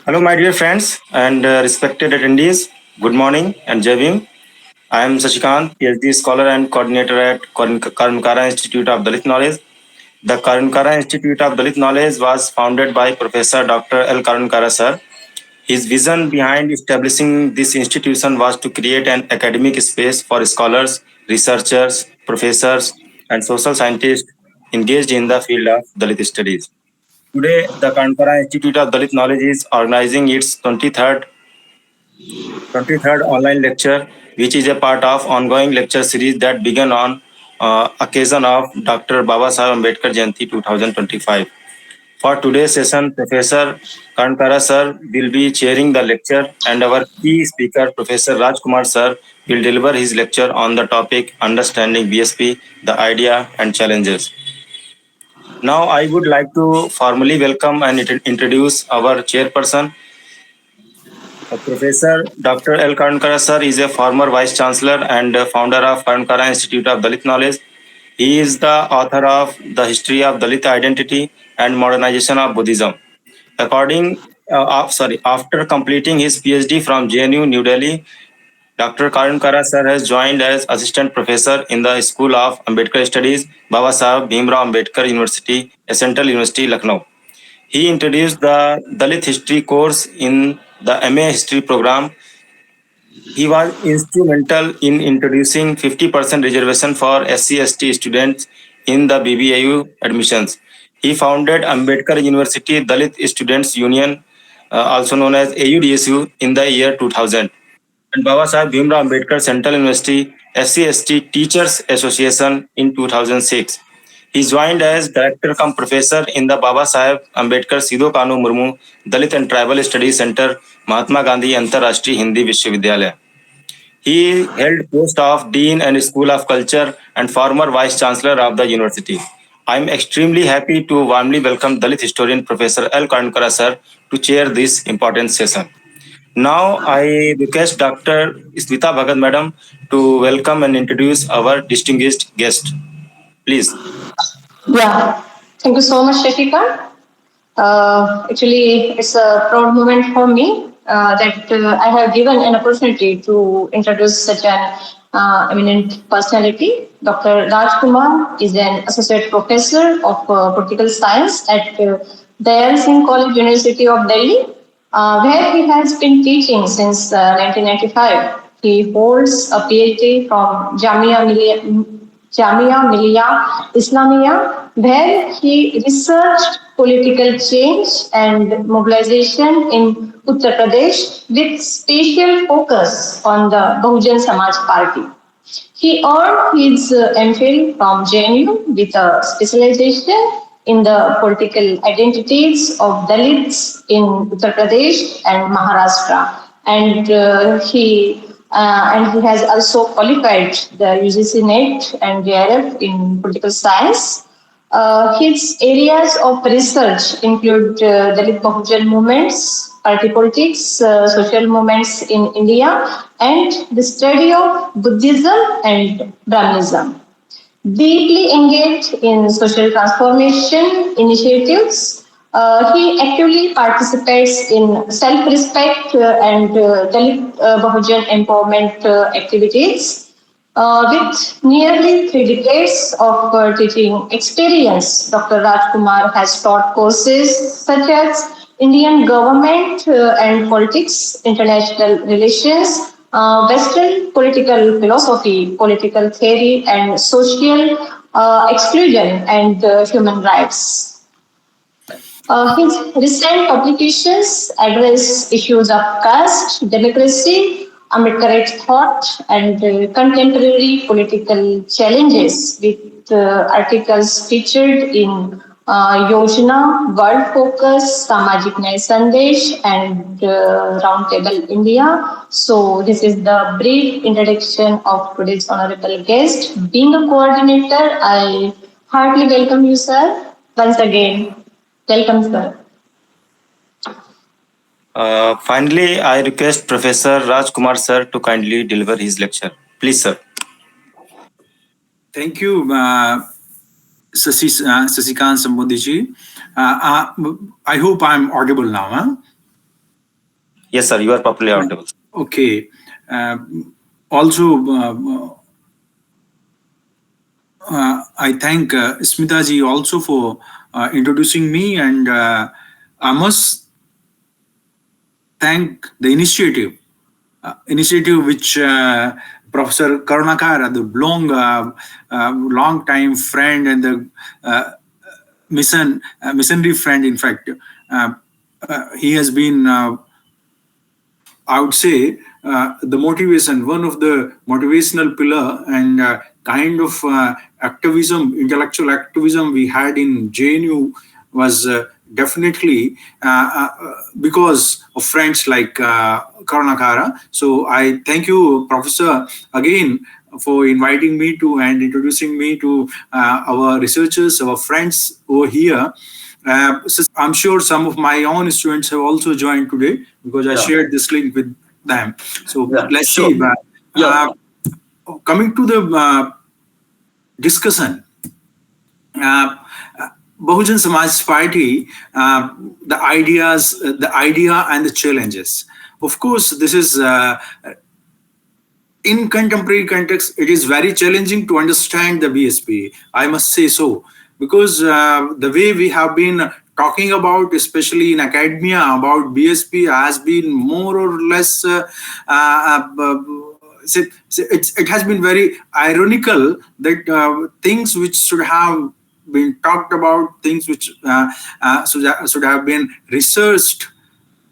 Hello, my dear friends and respected attendees. Good morning and Jai Bhim. I am Shashikant, PhD scholar and coordinator at Karunyakara Institute of Dalit Knowledge. The Karunyakara Institute of Dalit Knowledge was founded by Professor Dr. L. Karunyakara sir. His vision behind establishing this institution was to create an academic space for scholars, researchers, professors, and social scientists engaged in the field of Dalit studies. Today, the Karunyakara Institute of Dalit Knowledge is organizing its 23rd online lecture, which is a part of ongoing lecture series that began on occasion of Dr. Baba Sahib Ambedkar Jayanti 2025. For today's session, Professor Kankara sir will be chairing the lecture, and our key speaker, Professor Raj Kumar sir, will deliver his lecture on the topic Understanding BSP, the idea and challenges. Now, I would like to formally welcome and introduce our chairperson, Professor Dr. L. Karunyakara sir is a former Vice Chancellor and founder of Karunyakara Institute of Dalit Knowledge. He is the author of The History of Dalit Identity and Modernization of Buddhism. After completing his PhD from JNU New Delhi, Dr. Karunyakara sir has joined as assistant professor in the School of Ambedkar Studies, Baba Sahib Bhimrao Ambedkar University, a Central University, Lucknow. He introduced the Dalit history course in the MA history program. He was instrumental in introducing 50% reservation for SC/ST students in the BBAU admissions. He founded Ambedkar University Dalit Students Union, also known as AUDSU, in the year 2000. And Baba Sahib Bhimrao Ambedkar Central University SC/ST Teachers Association in 2006. He joined as director cum professor in the Baba Sahib Ambedkar Sidho Kanu Murmu Dalit and Tribal Studies Center, Mahatma Gandhi Antarashtriya Hindi Vishwavidyalaya. He held post of Dean and School of Culture and former Vice Chancellor of the university. I am extremely happy to warmly welcome Dalit historian Professor L. Karunyakara sir to chair this important session. Now I request Dr. Smita Bhagat madam to welcome and introduce our distinguished guest. Please. Yeah, thank you so much, Shashikant. Actually, it's a proud moment for me that I have given an opportunity to introduce such an eminent personality. Dr. Raj Kumar is an associate professor of political science at Dyal Singh College, University of Delhi, where he has been teaching since 1995. He holds a PhD from Jamia Millia Islamia, where he researched political change and mobilization in Uttar Pradesh with special focus on the Bahujan Samaj Party. He earned his MPhil from JNU with a specialization in the political identities of Dalits in Uttar Pradesh and Maharashtra, and he has also qualified the UGC NET and JRF in political science. His areas of research include Dalit Bahujan movements, party politics, social movements in India, and the study of Buddhism and Brahmanism. Deeply engaged in social transformation initiatives, he actively participates in self-respect and Dalit Bahujan empowerment activities. With nearly 3 decades of teaching experience, Dr. Raj Kumar has taught courses such as Indian government and politics, international relations, Western political philosophy, political theory, and social exclusion and human rights. His recent publications address issues of caste, democracy, Ambedkarite thought, and contemporary political challenges with articles featured in Yojana, World Focus, Samajik Nyay Sandesh, and Roundtable India. So, this is the brief introduction of today's honorable guest. Being a coordinator, I heartily welcome you, sir, once again. Welcome, sir. Finally, I request Professor Raj Kumar sir to kindly deliver his lecture. Please, sir. Thank you, Sasikant Sambodhiji. I hope I'm audible now. Huh? Yes, sir. You are properly audible. Okay. Uh, Also, I thank Smita ji also for introducing me, and I must thank the initiative which Professor Karunyakara, the long time friend and the missionary friend, in fact, he has been, I would say, the motivation, one of the motivational pillar and kind of activism, intellectual activism we had in JNU was definitely because of friends like Karunyakara. So I thank you, Professor, again for inviting me to and introducing me to our researchers, our friends over here. I'm sure some of my own students have also joined today because I shared this link with them. So let's see. Coming to the discussion, uh, Bahujan Samaj Party, the idea and the challenges. Of course, this is in contemporary context, it is very challenging to understand the BSP. I must say so, because the way we have been talking about, especially in academia, about BSP has been more or less. It has been very ironical that things which should have been talked about, things which should have been researched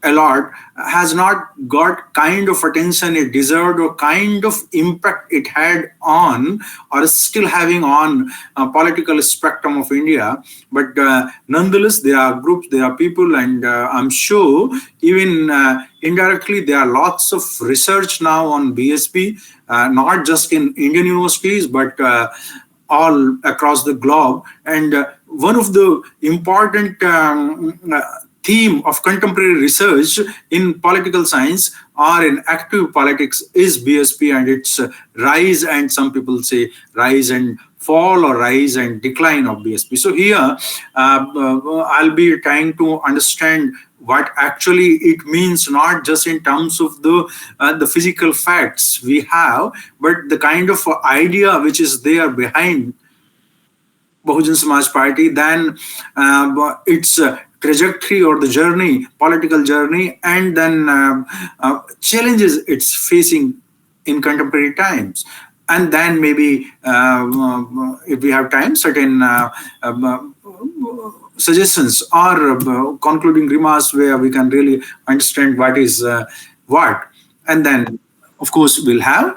a lot, has not got kind of attention it deserved or kind of impact it had on or is still having on political spectrum of India. But nonetheless, there are groups, there are people, and I'm sure even indirectly there are lots of research now on BSP, not just in Indian universities, but all across the globe. And one of the important theme of contemporary research in political science or in active politics is BSP and its rise, and some people say rise and fall or rise and decline of BSP. So here I'll be trying to understand what actually it means, not just in terms of the physical facts we have, but the kind of idea which is there behind Bahujan Samaj Party, then its trajectory or the journey, political journey, and then challenges it's facing in contemporary times. And then maybe, if we have time, certain suggestions or concluding remarks where we can really understand what is what. And then, of course, we'll have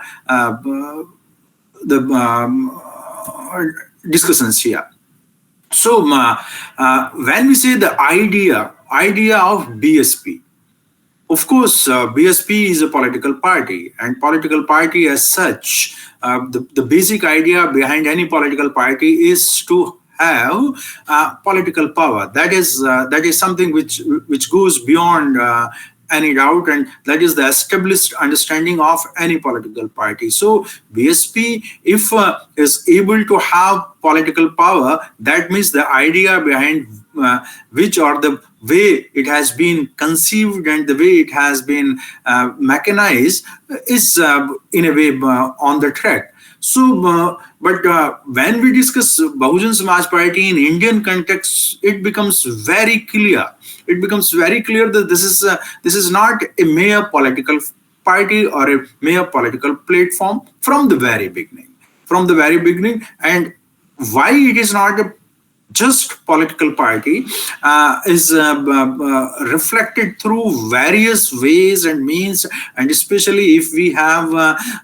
the discussions here. So when we say the idea of BSP, of course, BSP is a political party, and political party as such, the basic idea behind any political party is to have political power. That is something which goes beyond any doubt, and that is the established understanding of any political party. So BSP, if is able to have political power, that means the idea behind which or the way it has been conceived and the way it has been mechanized is in a way on the track. So, but when we discuss Bahujan Samaj Party in Indian context, it becomes very clear. It becomes very clear that this is not a mere political party or a mere political platform from the very beginning. From the very beginning, and why it is not a just political party is reflected through various ways and means, and especially if we have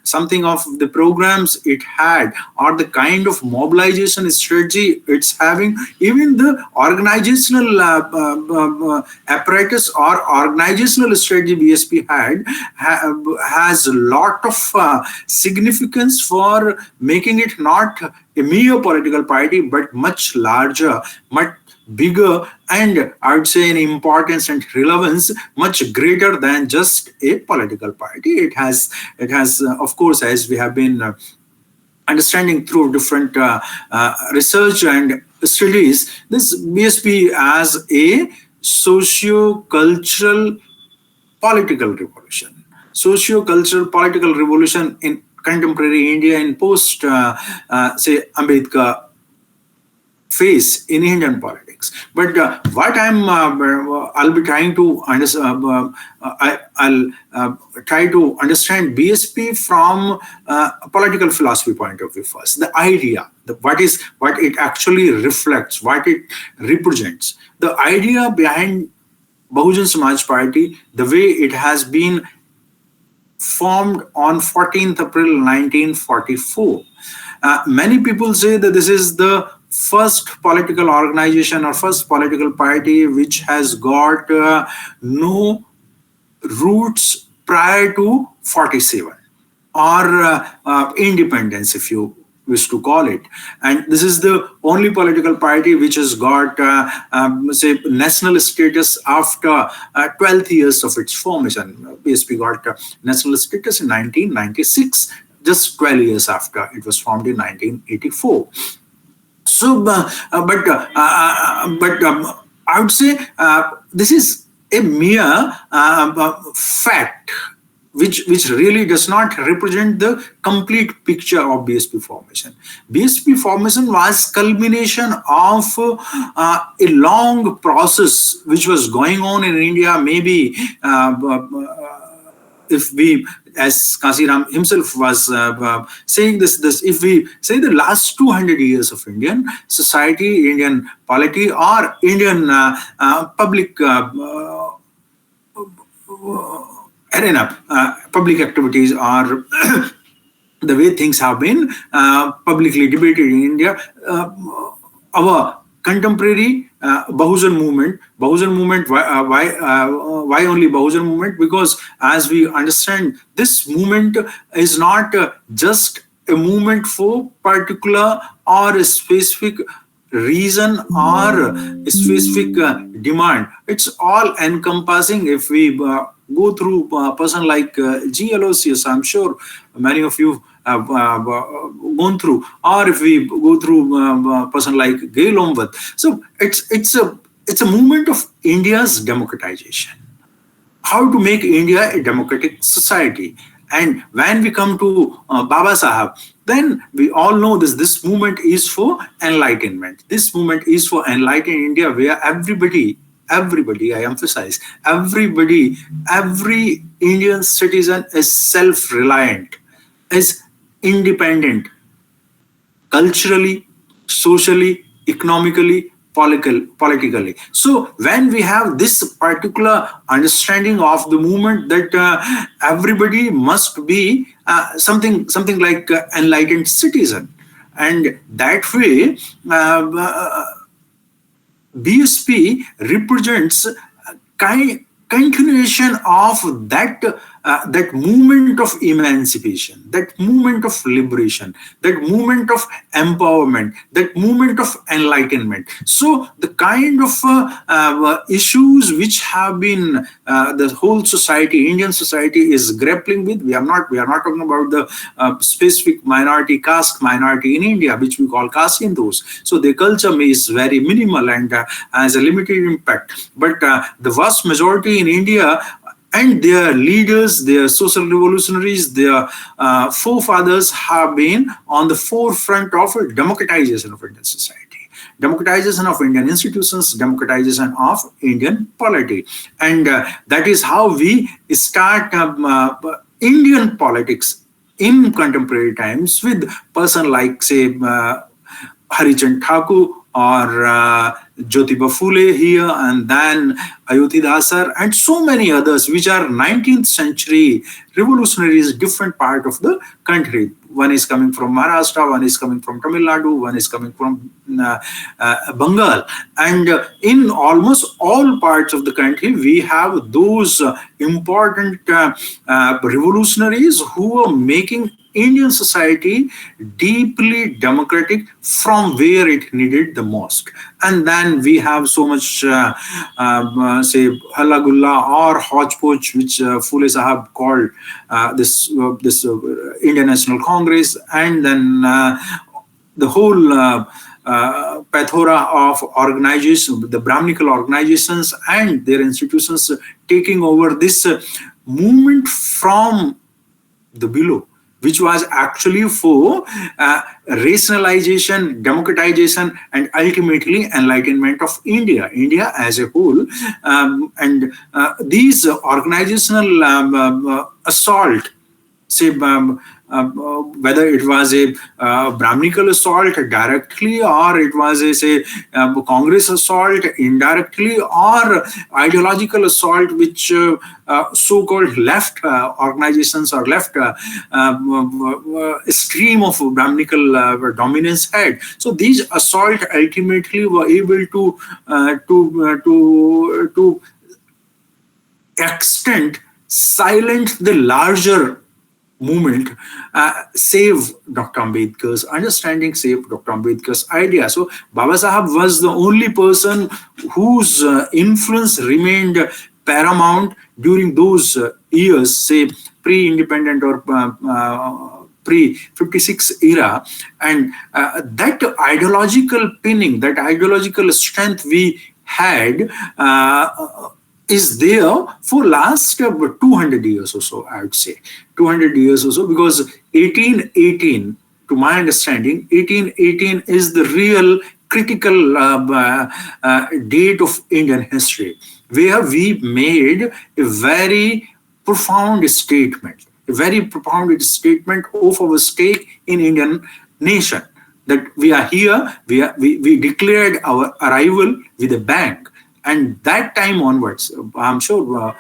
something of the programs it had or the kind of mobilization strategy it's having, even the organizational apparatus or organizational strategy BSP has a lot of significance for making it not a mere political party, but much larger, much bigger, and I would say in importance and relevance much greater than just a political party. It has, of course, as we have been understanding through different research and studies, this BSP as a socio-cultural political revolution, socio-cultural political revolution in contemporary India in post, say, Ambedkar face in Indian politics. But what I'll be trying to understand, I'll try to understand BSP from a political philosophy point of view first. The idea, what it actually reflects, what it represents. The idea behind Bahujan Samaj Party, the way it has been formed on 14th April 1944. Many people say that this is the first political organization or first political party which has got no roots prior to 47 or independence, if you wish to call it. And this is the only political party which has got, say, national status after 12 years of its formation. BSP got national status in 1996, just 12 years after it was formed in 1984. So, but I would say this is a mere fact which really does not represent the complete picture of BSP formation. BSP formation was culmination of a long process which was going on in India. Maybe if we, as Kasiram himself was saying this, if we say the last 200 years of Indian society, Indian polity, or Indian public arena, public activities, or the way things have been publicly debated in India, our contemporary Bahujan movement, why only Bahujan movement? Because as we understand, this movement is not just a movement for particular or a specific reason or a specific demand. It's all encompassing. If we go through a person like G. Aloysius, I'm sure many of you have gone through, or if we go through a person like Gail Omwat. So it's a movement of India's democratization. How to make India a democratic society. And when we come to Baba Sahab, then we all know this movement is for enlightenment. This movement is for enlightened India, where everybody, I emphasize, every Indian citizen is self-reliant, is independent, culturally, socially, economically, politically. So when we have this particular understanding of the movement that everybody must be something like enlightened citizen, and that way BSP represents continuation of that movement of emancipation, that movement of liberation, that movement of empowerment, that movement of enlightenment. So the kind of issues which have been the whole society, Indian society, is grappling with. We are not talking about the specific minority, caste minority in India, which we call caste Hindus. So their culture is very minimal and has a limited impact. But the vast majority in India, and their leaders, their social revolutionaries, their forefathers have been on the forefront of democratization of Indian society, democratization of Indian institutions, democratization of Indian polity. And that is how we start Indian politics in contemporary times with person like, say, Harichand Thakur or Jyotiba Phule here, and then Ayodhi Dasar, and so many others, which are 19th century revolutionaries, different part of the country. One is coming from Maharashtra, one is coming from Tamil Nadu, one is coming from Bengal. And in almost all parts of the country, we have those important revolutionaries who are making Indian society deeply democratic from where it needed the most. And then we have so much, say, Halla Gulla or hodgepodge, which Phule Sahab called this Indian National Congress, and then the whole plethora of organizations, the Brahminical organizations and their institutions taking over this movement from the below, which was actually for rationalization, democratization, and ultimately enlightenment of India, India as a whole. And these organizational assault, say, whether it was a Brahminical assault directly, or it was a, say, Congress assault indirectly, or ideological assault which so-called left organizations or left stream of Brahminical dominance had. So these assault ultimately were able to extent silent the larger movement, save Dr. Ambedkar's understanding, save Dr. Ambedkar's idea. So Baba Sahab was the only person whose influence remained paramount during those years, say pre-independent or pre-56 era. And that ideological pinning, that ideological strength we had is there for last 200 years or so, I would say. 200 years or so, because 1818, to my understanding, 1818 is the real critical date of Indian history, where we made a very profound statement, of our stake in Indian nation, that we are here, we declared our arrival with a bang. And that time onwards, I'm sure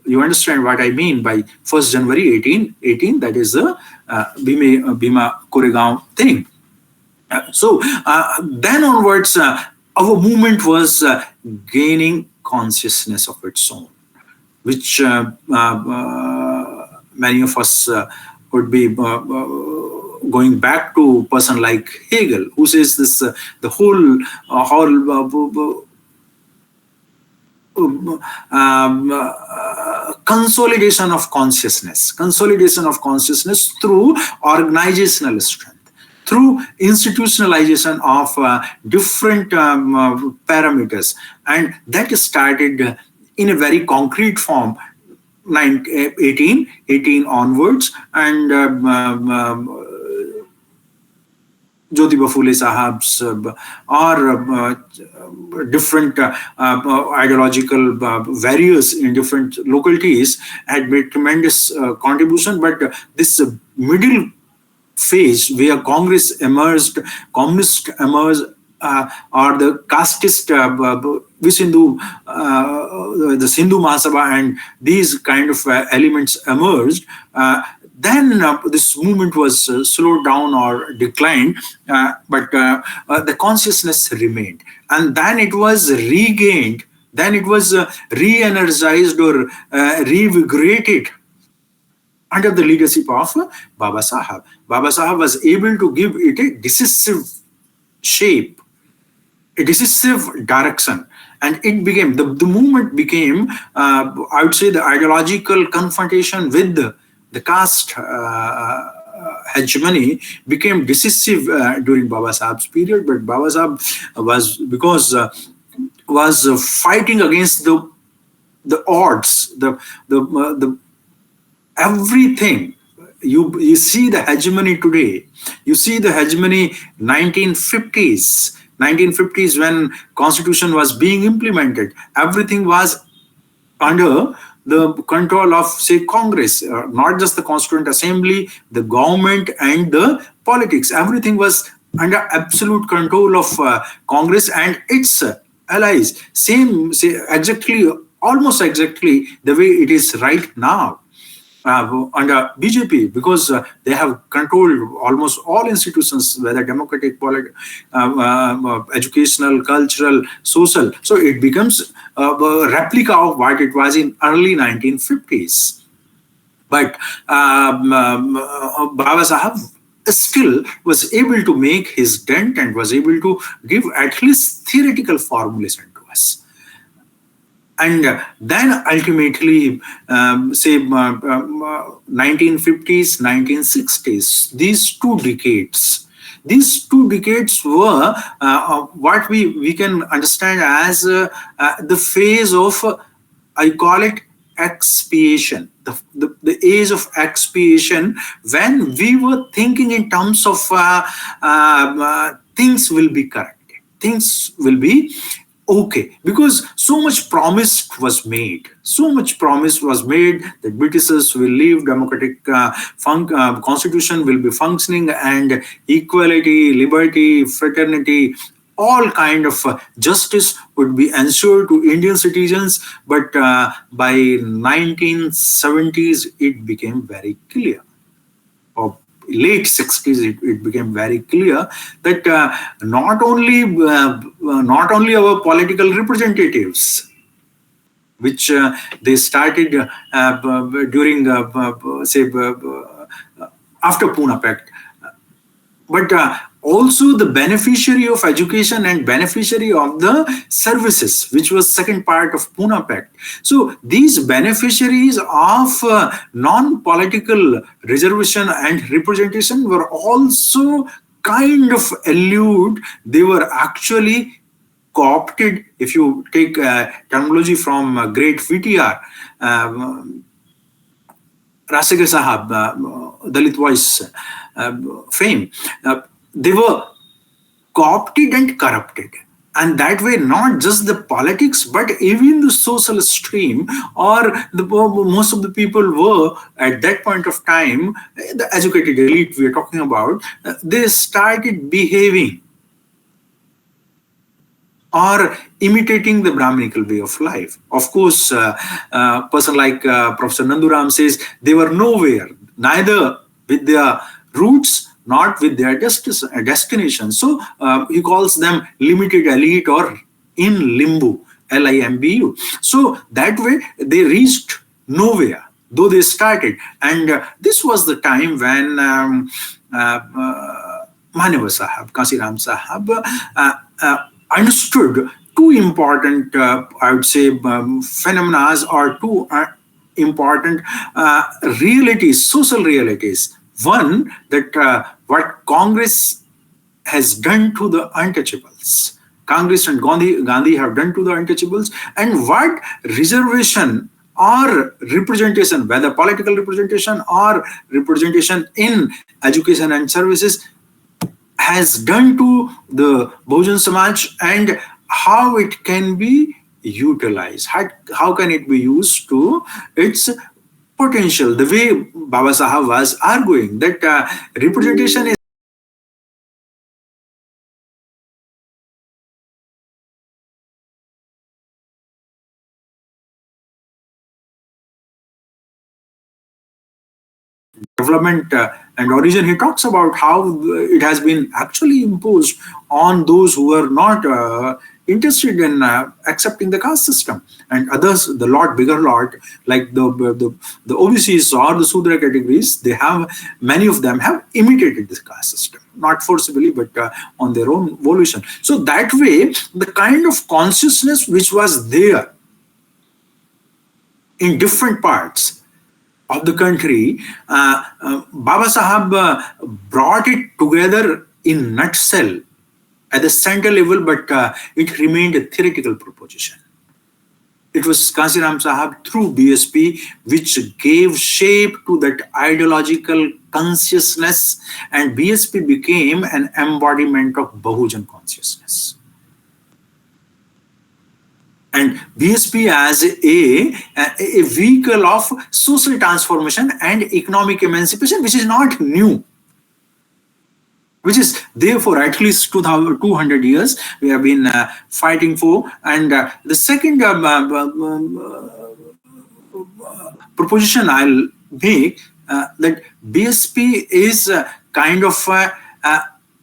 you understand what I mean by 1st January 1818, that is the Bhima Koregaon thing. So then onwards, our movement was gaining consciousness of its own, which many of us would be going back to a person like Hegel, who says this, the whole consolidation of consciousness through organizational strength, through institutionalization of different parameters. And that started in a very concrete form 1818 onwards, and Jyotiba Phule Sahab's or different ideological barriers in different localities had made tremendous contribution. But this middle phase where Congress emerged, communist emerged, or the casteist Visindhu, the Sindhu Mahasabha, and these kind of elements emerged, then this movement was slowed down or declined, but the consciousness remained. And then it was regained, then it was re-energized or revigorated under the leadership of Baba Sahab. Baba Sahab was able to give it a decisive shape, a decisive direction. And it became, the movement became, I would say, the ideological confrontation with the caste hegemony became decisive during Baba Sahab's period. But Baba Sahab was fighting against the odds, the everything. You see the hegemony today. You see the hegemony 1950s when Constitution was being implemented. Everything was under the control of, say, Congress, not just the Constituent Assembly, the government and the politics. Everything was under absolute control of Congress and its allies. Exactly, almost exactly the way it is right now under BJP, because they have controlled almost all institutions, whether democratic, educational, cultural, social. So it becomes a replica of what it was in early 1950s. But Baba Sahab still was able to make his dent and was able to give at least theoretical formulation to us. And then ultimately, say 1950s, 1960s, these 2 decades, these 2 decades were what we can understand as the phase of, I call it expiation, the age of expiation, when we were thinking in terms of things will be corrected, things will be okay, because so much promise was made, that Britishers will leave, democratic constitution will be functioning, and equality, liberty, fraternity, all kind of justice would be ensured to Indian citizens. But by 1970s, it became very clear, or late 60s, it became very clear that not only our political representatives, which they started during say after Pune Pact, but also the beneficiary of education and beneficiary of the services, which was second part of Pune Pact. So these beneficiaries of non-political reservation and representation were also kind of elude. They were actually co-opted. If you take terminology from great VTR, Rasegar Sahab, Dalit voice fame, they were co-opted and corrupted. And that way, not just the politics, but even the social stream, or most of the people were at that point of time, the educated elite we are talking about, they started behaving or imitating the Brahminical way of life. Of course, a person like Professor Nanduram says they were nowhere, neither with their roots, not with their destination. So he calls them limited elite or in limbo, LIMBU. So that way they reached nowhere, though they started. And this was the time when Maneva Sahab, Kasiram Sahab, understood 2 important, I would say, phenomena, or 2 important realities, social realities. One, that what Congress has done to the untouchables, Congress and Gandhi have done to the untouchables, and what reservation or representation, whether political representation or representation in education and services, has done to the Bahujan Samaj, and how it can be utilized, how can it be used to its potential. The way Baba Sahab was arguing that representation is development and origin. He talks about how it has been actually imposed on those who are not interested in accepting the caste system, and others, the bigger lot, like the OBCs or the Sudra categories, many of them have imitated this caste system, not forcibly, but on their own volition. So that way, the kind of consciousness which was there in different parts of the country, Baba Sahab brought it together in nutshell at the center level, but it remained a theoretical proposition. It was Kasiram Sahab through BSP which gave shape to that ideological consciousness, and BSP became an embodiment of Bahujan consciousness. And BSP as a vehicle of social transformation and economic emancipation, which is not new, which is there for at least 200 years we have been fighting for. And the second proposition I'll make, that BSP is kind of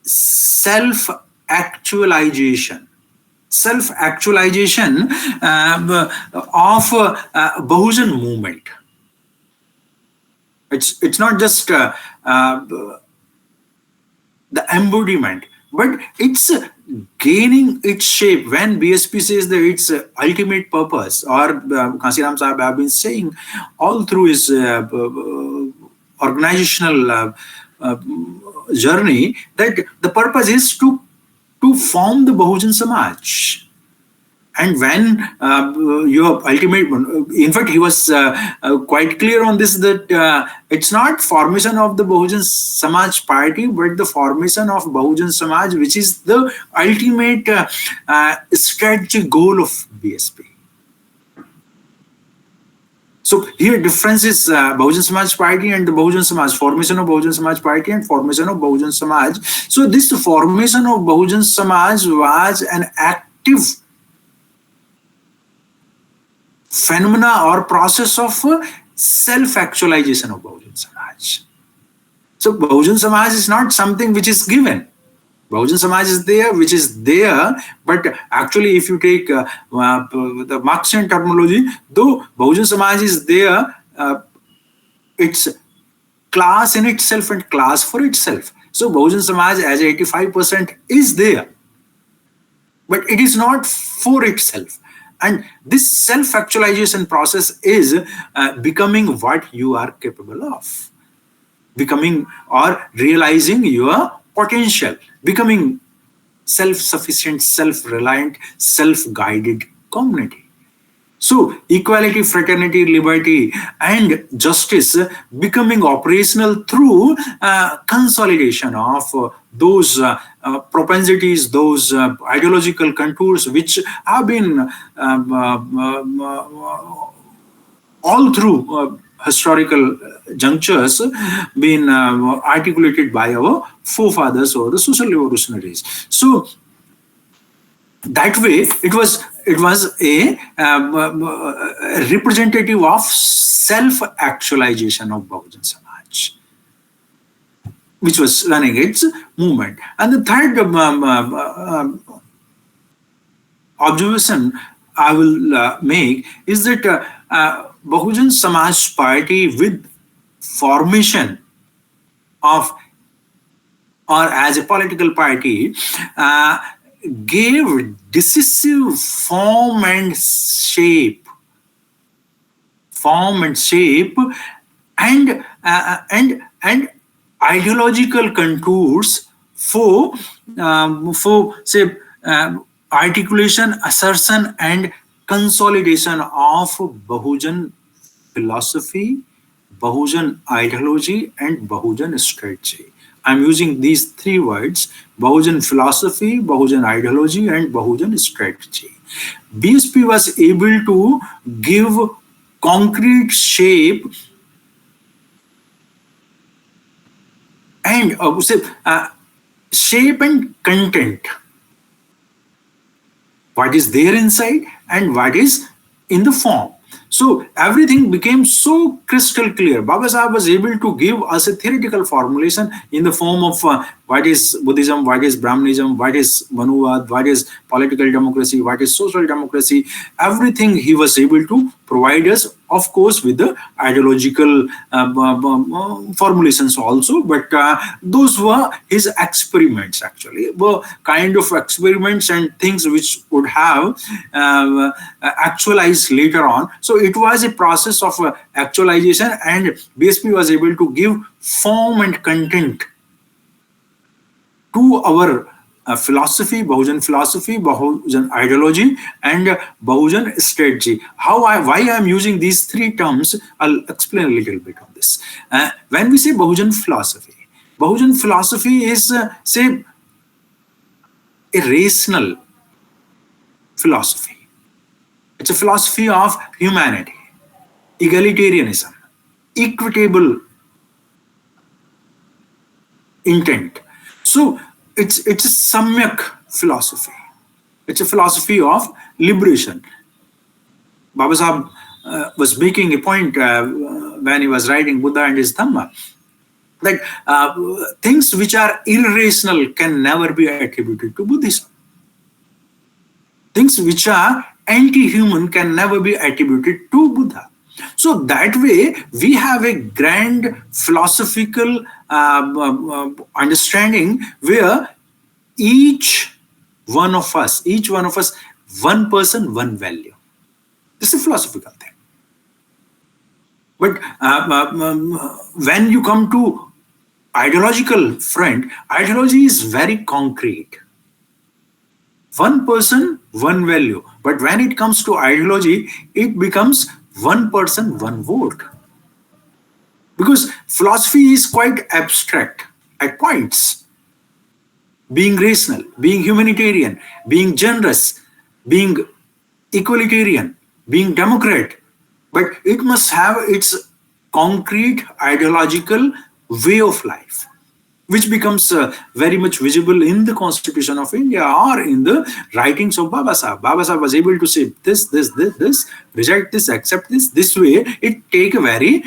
self-actualization of Bahujan movement. It's not just the embodiment, but it's gaining its shape. When BSP says that its ultimate purpose, or Kasiram Sahab have been saying all through his organizational journey, that the purpose is to form the Bahujan Samaj. And when your ultimate, in fact, he was quite clear on this, that it's not formation of the Bahujan Samaj party, but the formation of Bahujan Samaj, which is the ultimate strategic goal of BSP. So here difference is Bahujan Samaj party and the Bahujan Samaj, formation of Bahujan Samaj party and formation of Bahujan Samaj. So this formation of Bahujan Samaj was an active phenomena or process of self-actualization of Bahujan Samaj. So Bahujan Samaj is not something which is given. Bahujan Samaj is there, which is there, but actually if you take the Marxian terminology, though Bahujan Samaj is there, it's class in itself and class for itself. So Bahujan Samaj as 85% is there, but it is not for itself. And this self-actualization process is becoming what you are capable of, becoming or realizing your potential, becoming self-sufficient, self-reliant, self-guided community. So equality, fraternity, liberty, and justice becoming operational through consolidation of those propensities, those ideological contours which have been all through historical junctures been articulated by our forefathers or the social revolutionaries. So that way it was a representative of self-actualization of Bahujan Samaj, which was running its movement. And the third observation I will make is that Bahujan Samaj Party, with formation of or as a political party, gave decisive form and shape, and ideological contours for say articulation, assertion, and consolidation of Bahujan philosophy, Bahujan ideology, and Bahujan strategy. I'm using these three words: Bahujan philosophy, Bahujan ideology, and Bahujan strategy. BSP was able to give concrete shape and shape and content. What is there inside and what is in the form. So everything became so crystal clear. Baba Sahib was able to give us a theoretical formulation in the form of what is Buddhism, what is Brahmanism, what is Manuvad, what is political democracy, what is social democracy. Everything he was able to provide us, of course, with the ideological formulations also. But those were his experiments, actually, were kind of experiments and things which would have actualized later on. So it was a process of actualization, and BSP was able to give form and content to our philosophy, Bahujan ideology, and Bahujan strategy. Why I am using these three terms, I'll explain a little bit on this. When we say Bahujan philosophy is, say, a rational philosophy. It's a philosophy of humanity, egalitarianism, equitable intent. So it's a samyak philosophy. It's a philosophy of liberation. Baba Sahib was making a point when he was writing Buddha and his Dhamma, that things which are irrational can never be attributed to Buddhism. Things which are anti-human can never be attributed to Buddha. So that way, we have a grand philosophical understanding where each one of us, one person, one value. This is a philosophical thing. But when you come to ideological front, ideology is very concrete. One person, one value. But when it comes to ideology, it becomes one person, one vote. Because philosophy is quite abstract at points. Being rational, being humanitarian, being generous, being equalitarian, being democrat. But it must have its concrete ideological way of life, which becomes very much visible in the Constitution of India or in the writings of Baba Sahib. Baba Sahib was able to say this, reject this, accept this. This way, it take a very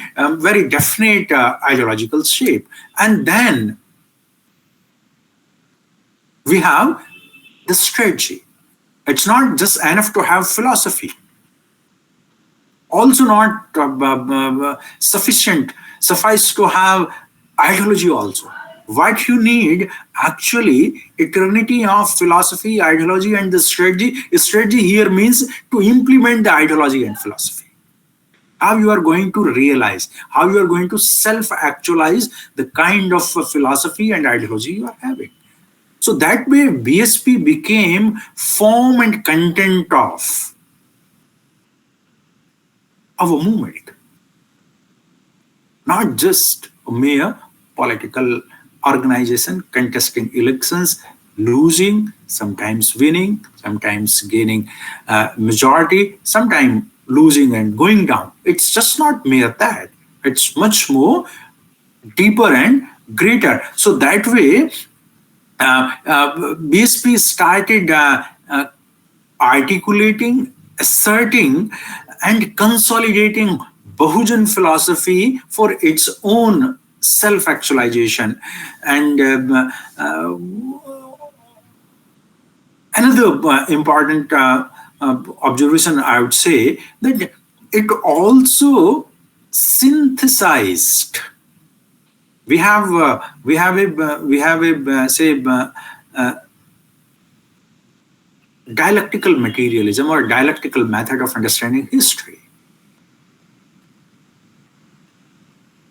definite ideological shape. And then we have the strategy. It's not just enough to have philosophy. Also not suffice to have ideology also. What you need actually eternity of philosophy, ideology, and the strategy. Strategy here means to implement the ideology and philosophy. How you are going to realize, how you are going to self-actualize the kind of philosophy and ideology you are having. So that way BSP became form and content of our movement, not just a mere political organization contesting elections, losing, sometimes winning, sometimes gaining majority, sometimes losing and going down. It's just not mere that. It's much more deeper and greater. So that way, BSP started articulating, asserting, and consolidating Bahujan philosophy for its own self-actualization. And another important observation, I would say, that it also synthesized. We have dialectical materialism or dialectical method of understanding history.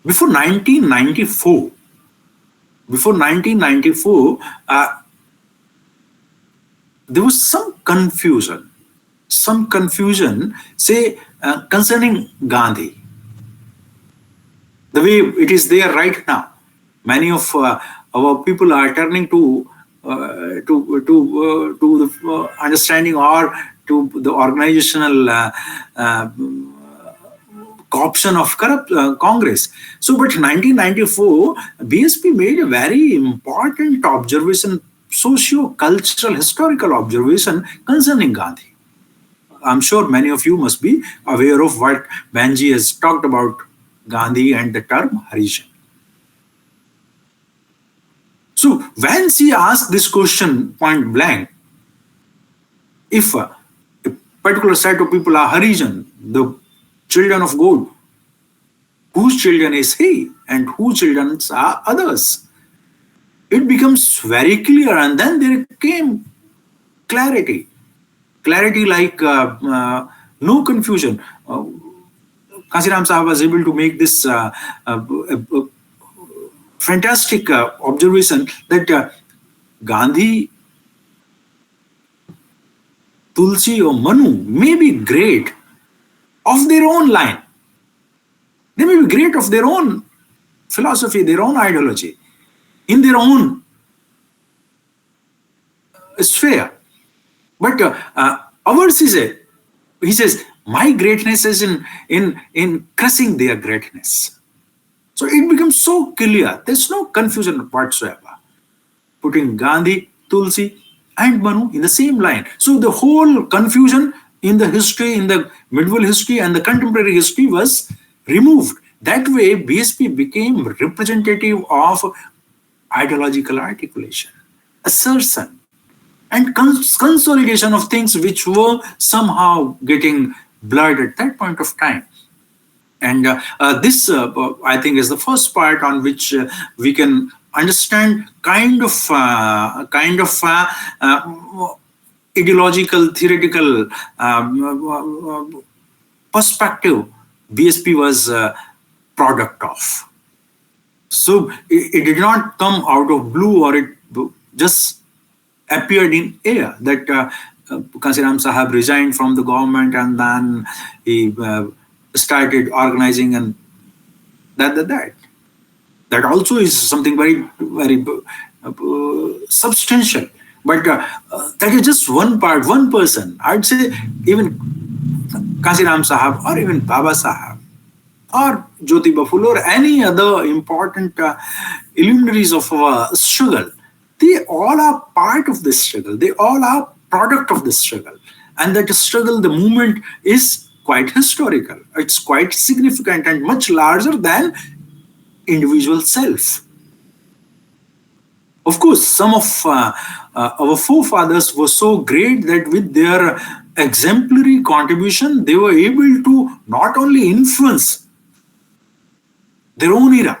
Before 1994, there was some confusion, say, concerning Gandhi. The way it is there right now, many of our people are turning to the understanding or to the organizational corruption of corrupt Congress. So, but 1994, BSP made a very important observation, socio-cultural, historical observation concerning Gandhi. I'm sure many of you must be aware of what Benji has talked about Gandhi and the term Harijan. So when she asked this question point blank, if a particular set of people are Harijan, the children of God, whose children is he and whose children are others? It becomes very clear, and then there came clarity. Clarity like no confusion. Kasiram Sahib was able to make this fantastic observation that Gandhi, Tulsi or Manu may be great of their own line. They may be great of their own philosophy, their own ideology, in their own sphere. But ours is he says, my greatness is in crushing their greatness. So it becomes so clear. There's no confusion whatsoever. Putting Gandhi, Tulsi, and Manu in the same line. So the whole confusion in the history, in the medieval history and the contemporary history was removed. That way, BSP became representative of ideological articulation, assertion, and consolidation of things which were somehow getting blurred at that point of time. And this, I think, is the first part on which we can understand kind of ideological, theoretical perspective BSP was a product of. So it did not come out of blue, or it just appeared in air that Kansiram Sahab resigned from the government, and then he started organizing, and that also is something very substantial. But that is just one part, one person. I'd say even Kansiram Sahab, or even Baba Sahab, or Jyotiba Phule, or any other important illuminaries of our struggle, they all are part of this struggle. They all are product of this struggle. And that struggle, the movement, is quite historical. It's quite significant and much larger than individual self. Of course, some of our forefathers were so great that with their exemplary contribution, they were able to not only influence their own era,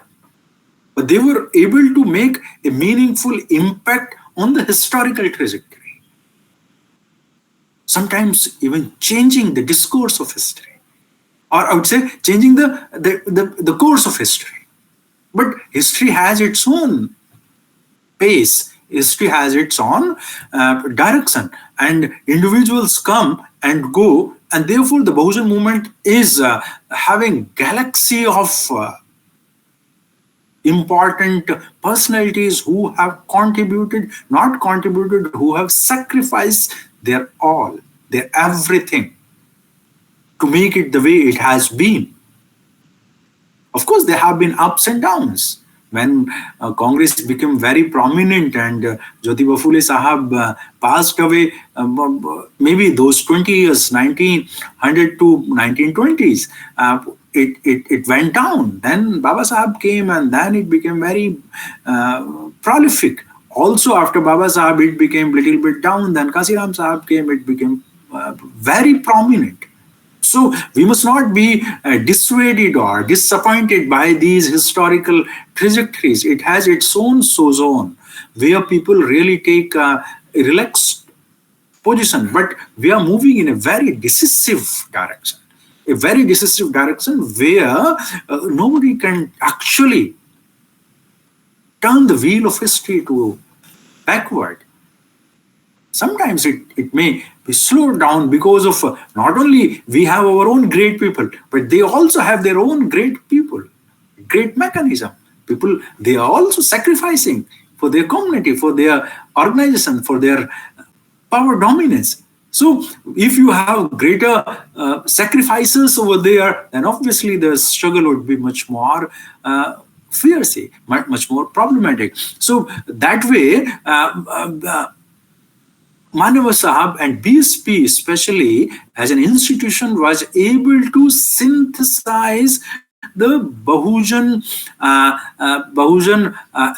but they were able to make a meaningful impact on the historical trajectory. Sometimes even changing the discourse of history, or I would say changing the course of history. But history has its own pace. History has its own direction, and individuals come and go, and therefore the Bahujan movement is having galaxy of important personalities who have contributed, not contributed, who have sacrificed their all, their everything to make it the way it has been. Of course, there have been ups and downs. When Congress became very prominent and Jyotiba Phule Sahab passed away, maybe those 20 years, 1900 to 1920s, it went down. Then Baba Sahab came, and then it became very prolific. Also, after Baba Sahab, it became a little bit down. Then Kansiram Sahab came, it became very prominent. So we must not be dissuaded or disappointed by these historical trajectories. It has its own sojourn where people really take a relaxed position, but we are moving in a very decisive direction. A very decisive direction where nobody can actually turn the wheel of history to backward. Sometimes it may be slowed down because of not only we have our own great people, but they also have their own great people, great mechanism. People, they are also sacrificing for their community, for their organization, for their power dominance. So if you have greater sacrifices over there, then obviously the struggle would be much more fierce, much more problematic. So that way, Manava Sahab and BSP especially as an institution was able to synthesize the Bahujan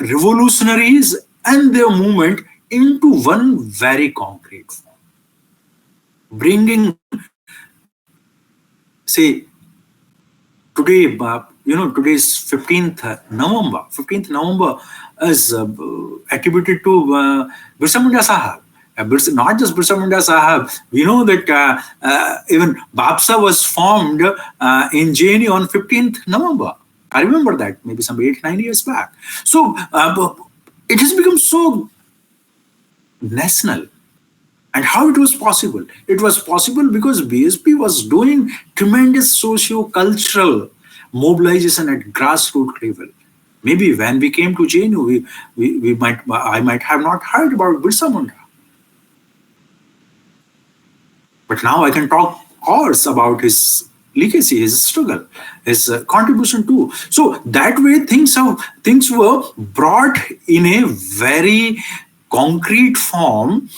revolutionaries and their movement into one very concrete form. Bringing, say, today, today's 15th November. 15th November is attributed to Birsa Munda Sahab. Not just Birsa Munda Sahab. We know that even BAPSA was formed in JNU on 15th November. I remember that, maybe some 8-9 years back. So it has become so national. And how it was possible? It was possible because BSP was doing tremendous socio-cultural mobilization at grassroots level. Maybe when we came to JNU, I might have not heard about Birsa Munda. But now I can talk hours about his legacy, his struggle, his contribution too. So that way things were brought in a very concrete form.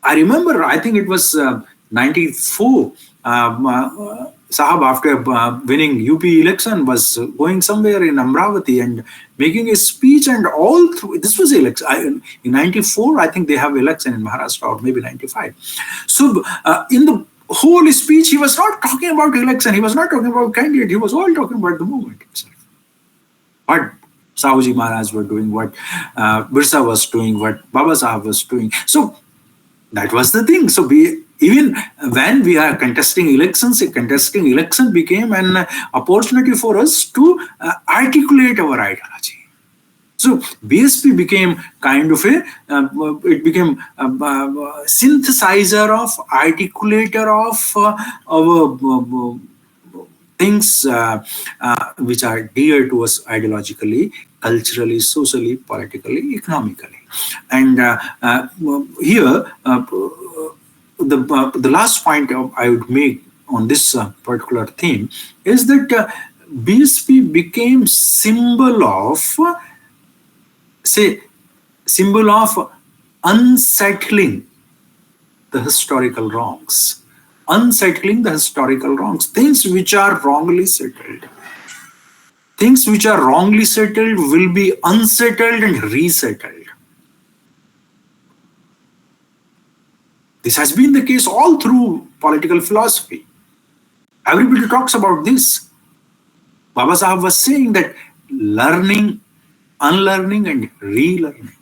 I remember, I think it was 94, Sahab, after winning UP election, was going somewhere in Amravati and making a speech, and all through, this was election. In 94, I think they have election in Maharashtra, or maybe 95. So in the whole speech, he was not talking about election, he was not talking about candidate, he was all talking about the movement itself. What Sahuji Maharaj were doing, what Birsa was doing, what Baba Sahab was doing. So that was the thing. So Even when we are contesting elections, a contesting election became an opportunity for us to articulate our ideology. So BSP became kind of it became a synthesizer of, articulator of our things which are dear to us ideologically, culturally, socially, politically, economically. And here, the last point I would make on this particular theme is that BSP became symbol of, symbol of unsettling the historical wrongs. Unsettling the historical wrongs, things which are wrongly settled. Things which are wrongly settled will be unsettled and resettled. This has been the case all through political philosophy. Everybody talks about this. Baba Sahib was saying that learning, unlearning, and relearning.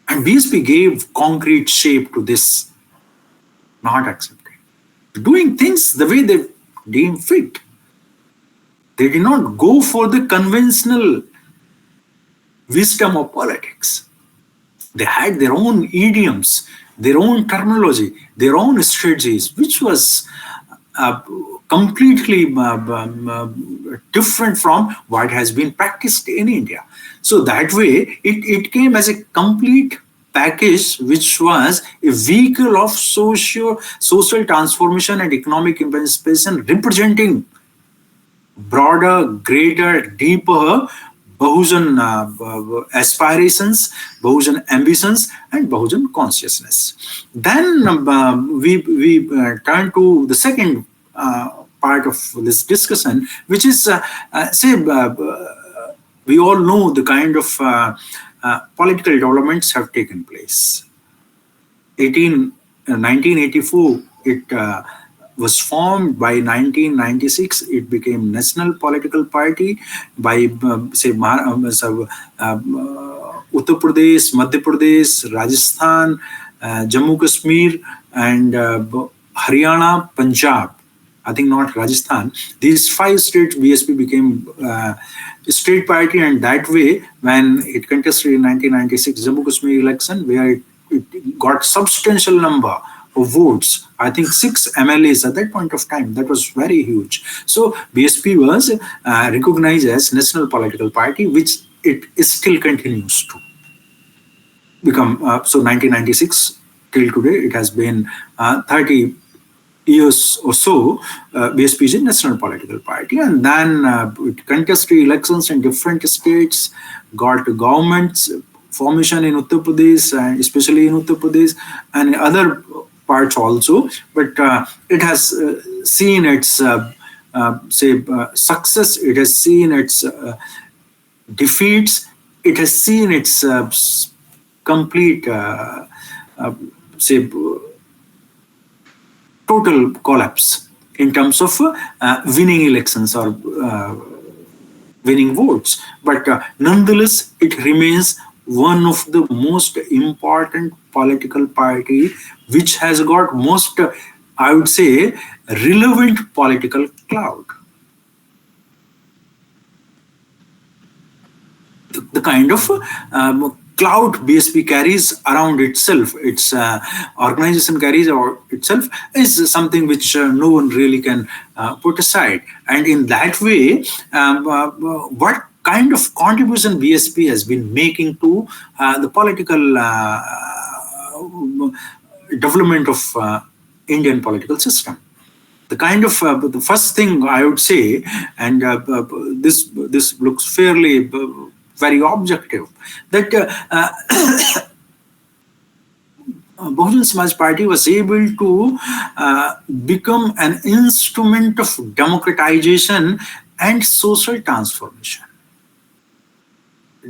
And BSP gave concrete shape to this not accepting. Doing things the way they deem fit. They did not go for the conventional wisdom of politics. They had their own idioms, their own terminology, their own strategies, which was completely different from what has been practiced in India. So that way, it came as a complete package, which was a vehicle of social transformation and economic emancipation, representing broader, greater, deeper Bahujan aspirations, Bahujan ambitions, and Bahujan consciousness. Then we turn to the second part of this discussion, which is, we all know the kind of political developments have taken place. 1984, it was formed. By 1996, it became national political party. By Uttar Pradesh, Madhya Pradesh, Rajasthan, Jammu Kashmir, and Haryana, Punjab. I think not Rajasthan. These 5 states, BSP became a state party, and that way, when it contested in 1996 Jammu Kashmir election, where it got substantial number of votes, I think 6 MLAs at that point of time. That was very huge. So BSP was recognized as national political party, which it still continues to become. So 1996 till today, it has been 30 years or so. BSP is a national political party, and then it contested elections in different states, got governments formation in Uttar Pradesh, especially in Uttar Pradesh, and in other parts also. But it has seen its success. It has seen its defeats. It has seen its complete total collapse in terms of winning elections or winning votes. But nonetheless, it remains one of the most important political party which has got most, I would say, relevant political clout. The kind of clout BSP carries around itself, its organization carries around itself, is something which no one really can put aside. And in that way, what kind of contribution BSP has been making to the political development of Indian political system? The kind of the first thing I would say, and this looks fairly very objective, that Bahujan Samaj Party was able to become an instrument of democratization and social transformation.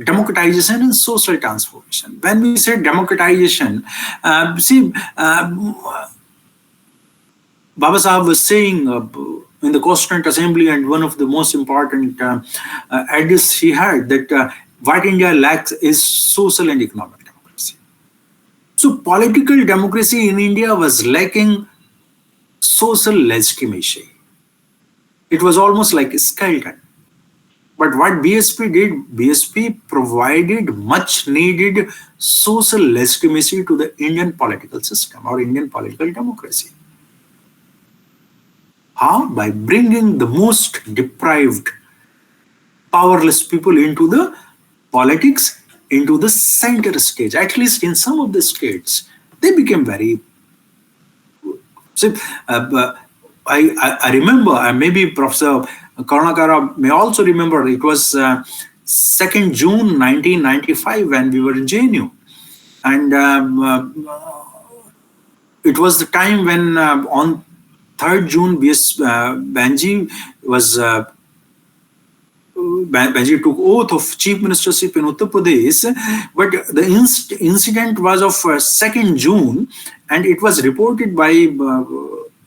Democratization and social transformation. When we say democratization, Baba Sahib was saying in the Constituent Assembly, and one of the most important address he had, that what India lacks is social and economic democracy. So political democracy in India was lacking social legitimacy. It was almost like a skeleton. But what BSP did, BSP provided much needed social legitimacy to the Indian political system or Indian political democracy. How? By bringing the most deprived, powerless people into the politics, into the center stage. At least in some of the states, they became very. So, I remember, maybe Professor Karunyakara may also remember, it was 2nd June 1995 when we were in JNU. And it was the time when on 3rd June, Banji was Banji took oath of chief ministership in Uttar Pradesh, but the incident was of 2nd June, and it was reported by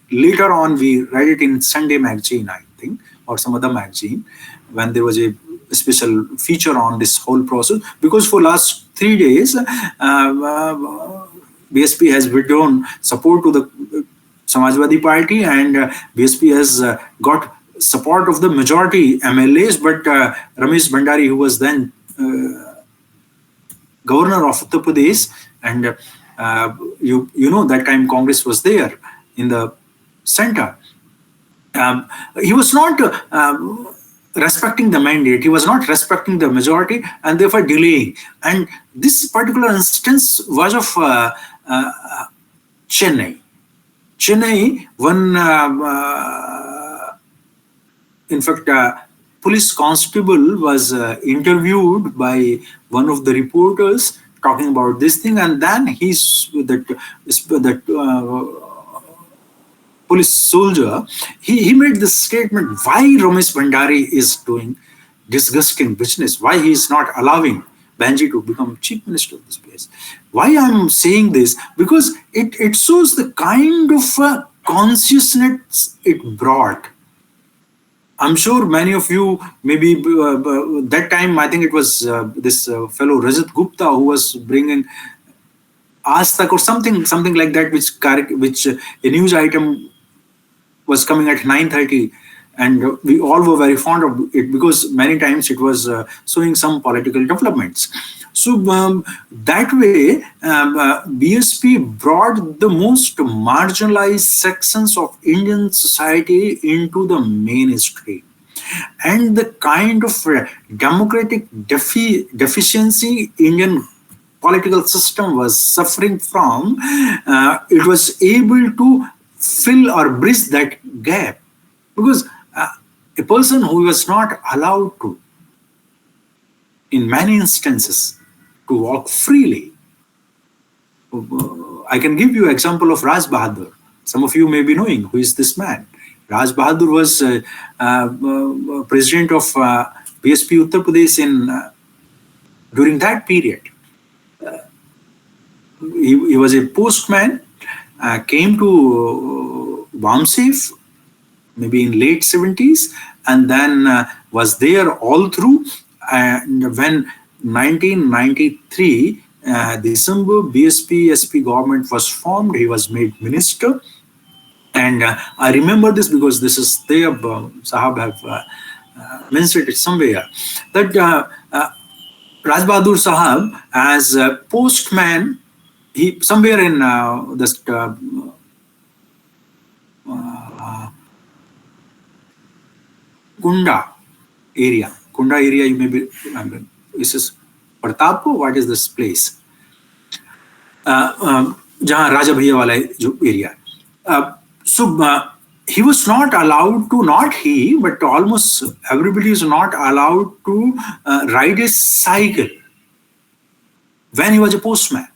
later on. We read it in Sunday magazine, I think, or some other magazine, when there was a special feature on this whole process. Because for last 3 days, BSP has withdrawn support to the Samajwadi Party, and BSP has got support of the majority MLAs, but Ramesh Bhandari, who was then governor of Uttar Pradesh, and you know that time Congress was there in the center. He was not respecting the mandate. He was not respecting the majority, and therefore delaying. And this particular instance was of Chennai. Chennai, one. In fact, police constable was interviewed by one of the reporters talking about this thing, and then that police soldier, he made this statement: why Ramesh Bhandari is doing disgusting business, why he is not allowing Banji to become chief minister of this place. Why I'm saying this? Because it shows the kind of consciousness it brought. I'm sure many of you, maybe that time, I think it was this fellow Rajat Gupta who was bringing Aastak or something like that, which a news item was coming at 9:30, and we all were very fond of it because many times it was showing some political developments. So that way, BSP brought the most marginalized sections of Indian society into the mainstream. And the kind of democratic deficiency Indian political system was suffering from, it was able to fill or bridge that gap. Because a person who was not allowed to, in many instances, to walk freely. I can give you an example of Raj Bahadur. Some of you may be knowing who is this man. Raj Bahadur was president of BSP Uttar Pradesh during that period. He was a postman, came to Vamsafe maybe in late 70s, and then was there all through. And when 1993, December, BSP SP government was formed. He was made minister. And I remember this because this is there, Sahab have mentioned it somewhere, that Raj Bahadur Sahab, as a postman, he somewhere in this Kunda area, you may be remember. This is Pratapur. What is this place? Jahan Raja Bhaiya wala jo area. So he was not allowed to, not he, but almost everybody is not allowed to ride a cycle when he was a postman.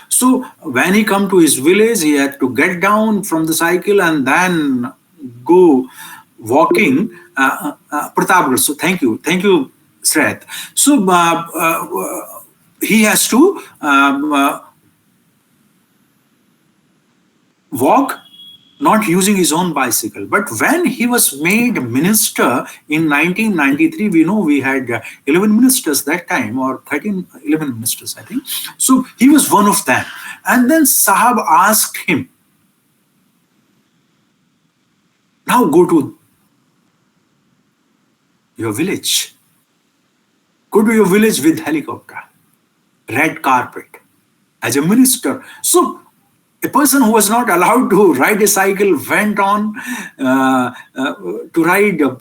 So when he come to his village, he had to get down from the cycle and then go walking. Pratapgarh. So thank you, Shreyat. So he has to walk not using his own bicycle. But when he was made minister in 1993, we know we had 11 ministers that time, or 13, 11 ministers, I think. So he was one of them. And then Sahab asked him, now go to your village. Go to your village with helicopter, red carpet, as a minister. So a person who was not allowed to ride a cycle went on to ride a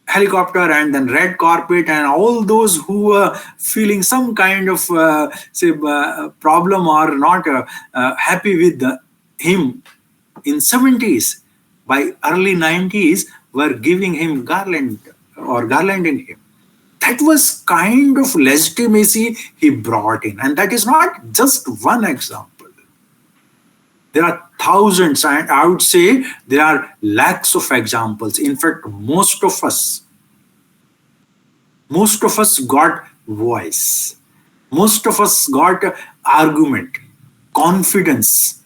helicopter and then red carpet, and all those who were feeling some kind of problem or not happy with him in 70s, by early 90s were giving him garland or garlanding him. That was kind of legitimacy he brought in. And that is not just one example. There are thousands, and I would say there are lakhs of examples. In fact, most of us got voice. Most of us got argument, confidence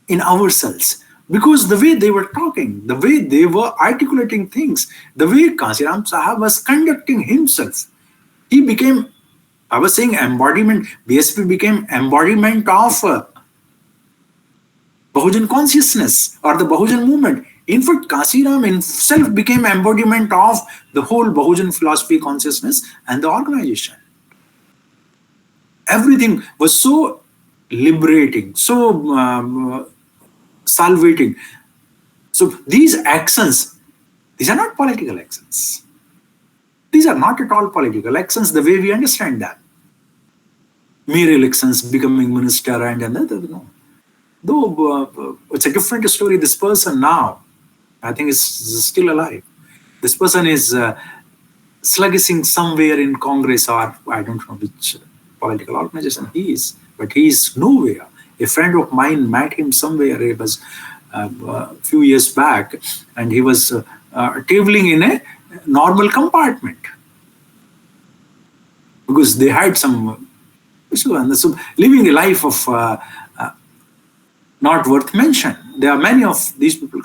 in ourselves. Because the way they were talking, the way they were articulating things, the way Kasiram Sahab was conducting himself, he became, I was saying embodiment, BSP became embodiment of Bahujan consciousness or the Bahujan movement. In fact, Kasiram himself became embodiment of the whole Bahujan philosophy, consciousness and the organization. Everything was so liberating, so salvating. So these actions, these are not political actions. These are not at all political actions the way we understand them. Mere elections, becoming minister and another, no. Though it's a different story. This person now, I think is still alive. This person is sluggishing somewhere in Congress, or I don't know which political organization he is, but he is nowhere. A friend of mine met him somewhere. It was a few years back, and he was traveling in a normal compartment because they had some issue, and so living a life of not worth mention. There are many of these people.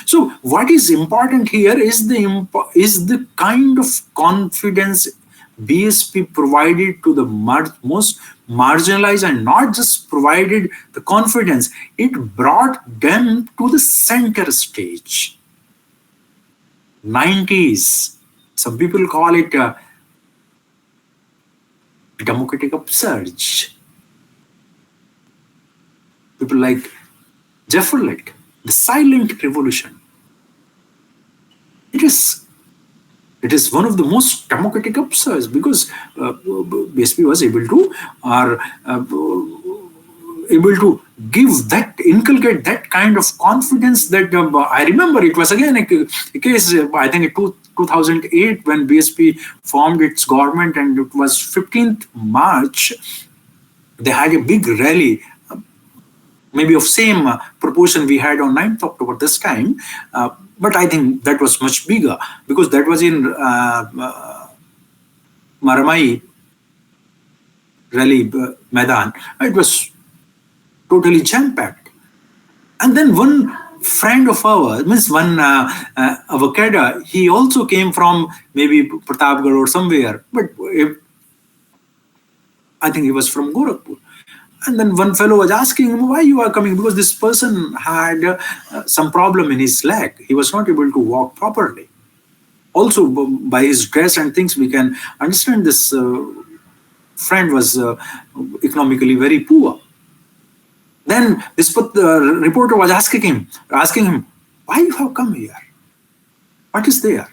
So what is important here is the kind of confidence BSP provided to the most marginalized, and not just provided the confidence, it brought them to the center stage. 90s, some people call it a democratic upsurge. People like Jefferlet, the silent revolution. It is one of the most democratic upsurges because BSP was able to inculcate that kind of confidence that I remember it was again a case, I think in 2008 when BSP formed its government, and it was 15th March, they had a big rally, maybe of same proportion we had on 9th October this time, but I think that was much bigger because that was in Maramai rally Maidan. It was totally jam-packed. And then one friend of ours, means one avocado, he also came from maybe Pratapgarh or somewhere, but I think he was from Gorakhpur. And then one fellow was asking him, why you are coming? Because this person had some problem in his leg. He was not able to walk properly. Also, by his dress and things, we can understand this friend was economically very poor. Then this reporter was asking him, why you have come here? What is there?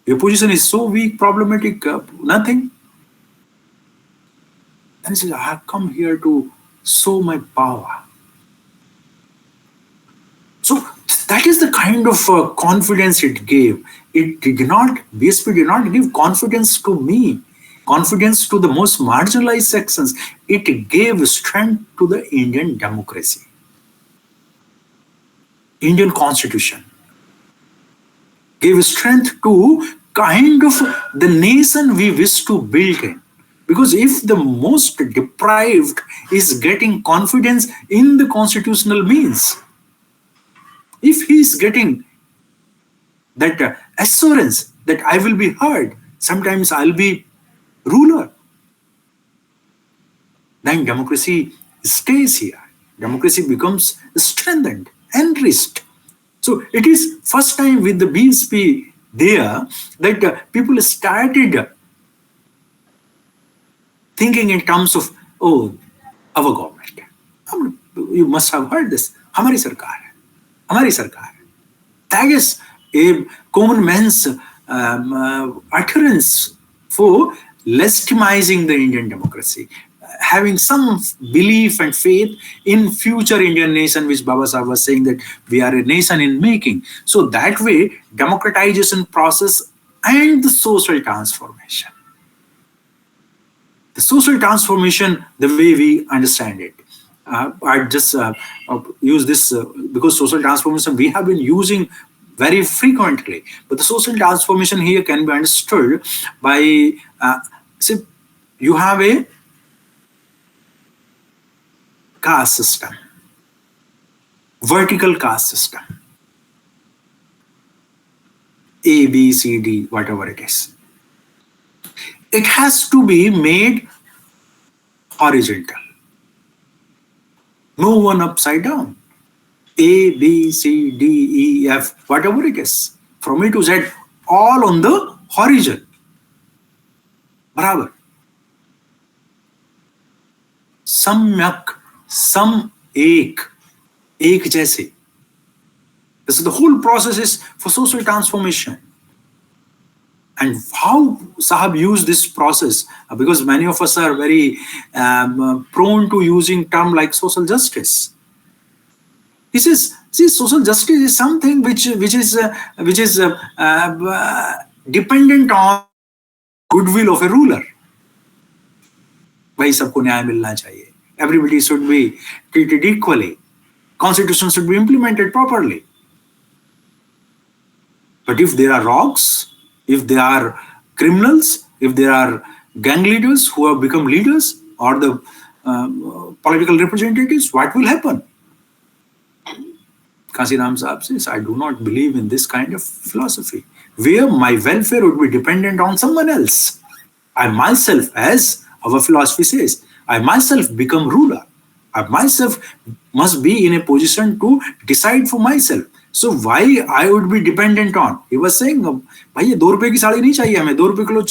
Your position is so weak, problematic, nothing. And he says, I have come here to show my power. So that is the kind of confidence it gave. BSP did not give confidence to me, confidence to the most marginalized sections. It gave strength to the Indian democracy, Indian constitution. Gave strength to kind of the nation we wish to build in. Because if the most deprived is getting confidence in the constitutional means, if he is getting that assurance that I will be heard, sometimes I'll be ruler, then democracy stays here. Democracy becomes strengthened, enriched. So it is first time with the BSP there that people started thinking in terms of, oh, our government. You must have heard this. हमारी सरकार है, हमारी सरकार है. That is a common man's utterance for legitimizing the Indian democracy, having some belief and faith in future Indian nation, which Baba Sahib was saying that we are a nation in making. So that way, democratization process and the social transformation. The social transformation, the way we understand it. I just use this because social transformation we have been using very frequently. But the social transformation here can be understood by, say, you have a caste system, vertical caste system, A, B, C, D, whatever it is. It has to be made horizontal. No one upside down. A, B, C, D, E, F, whatever it is. From A to Z, all on the horizon. Barabar. Samyak, some ek jaise. This is the whole process is for social transformation. And how Sahab used this process, because many of us are very prone to using term like social justice. He says, see, social justice is something which is dependent on goodwill of a ruler. भाई सबको न्याय मिलना चाहिए. Everybody should be treated equally. Constitution should be implemented properly. But if there are rogues, if there are criminals, if there are gang leaders who have become leaders or the political representatives, what will happen? Kasiram Sahib says, I do not believe in this kind of philosophy, where my welfare would be dependent on someone else. I myself, as our philosophy says, I myself become ruler. I myself must be in a position to decide for myself. So why I would be dependent on? He was saying, भाई ये 2 रुपए की साड़ी नहीं चाहिए हमें, 2 रुपए kilo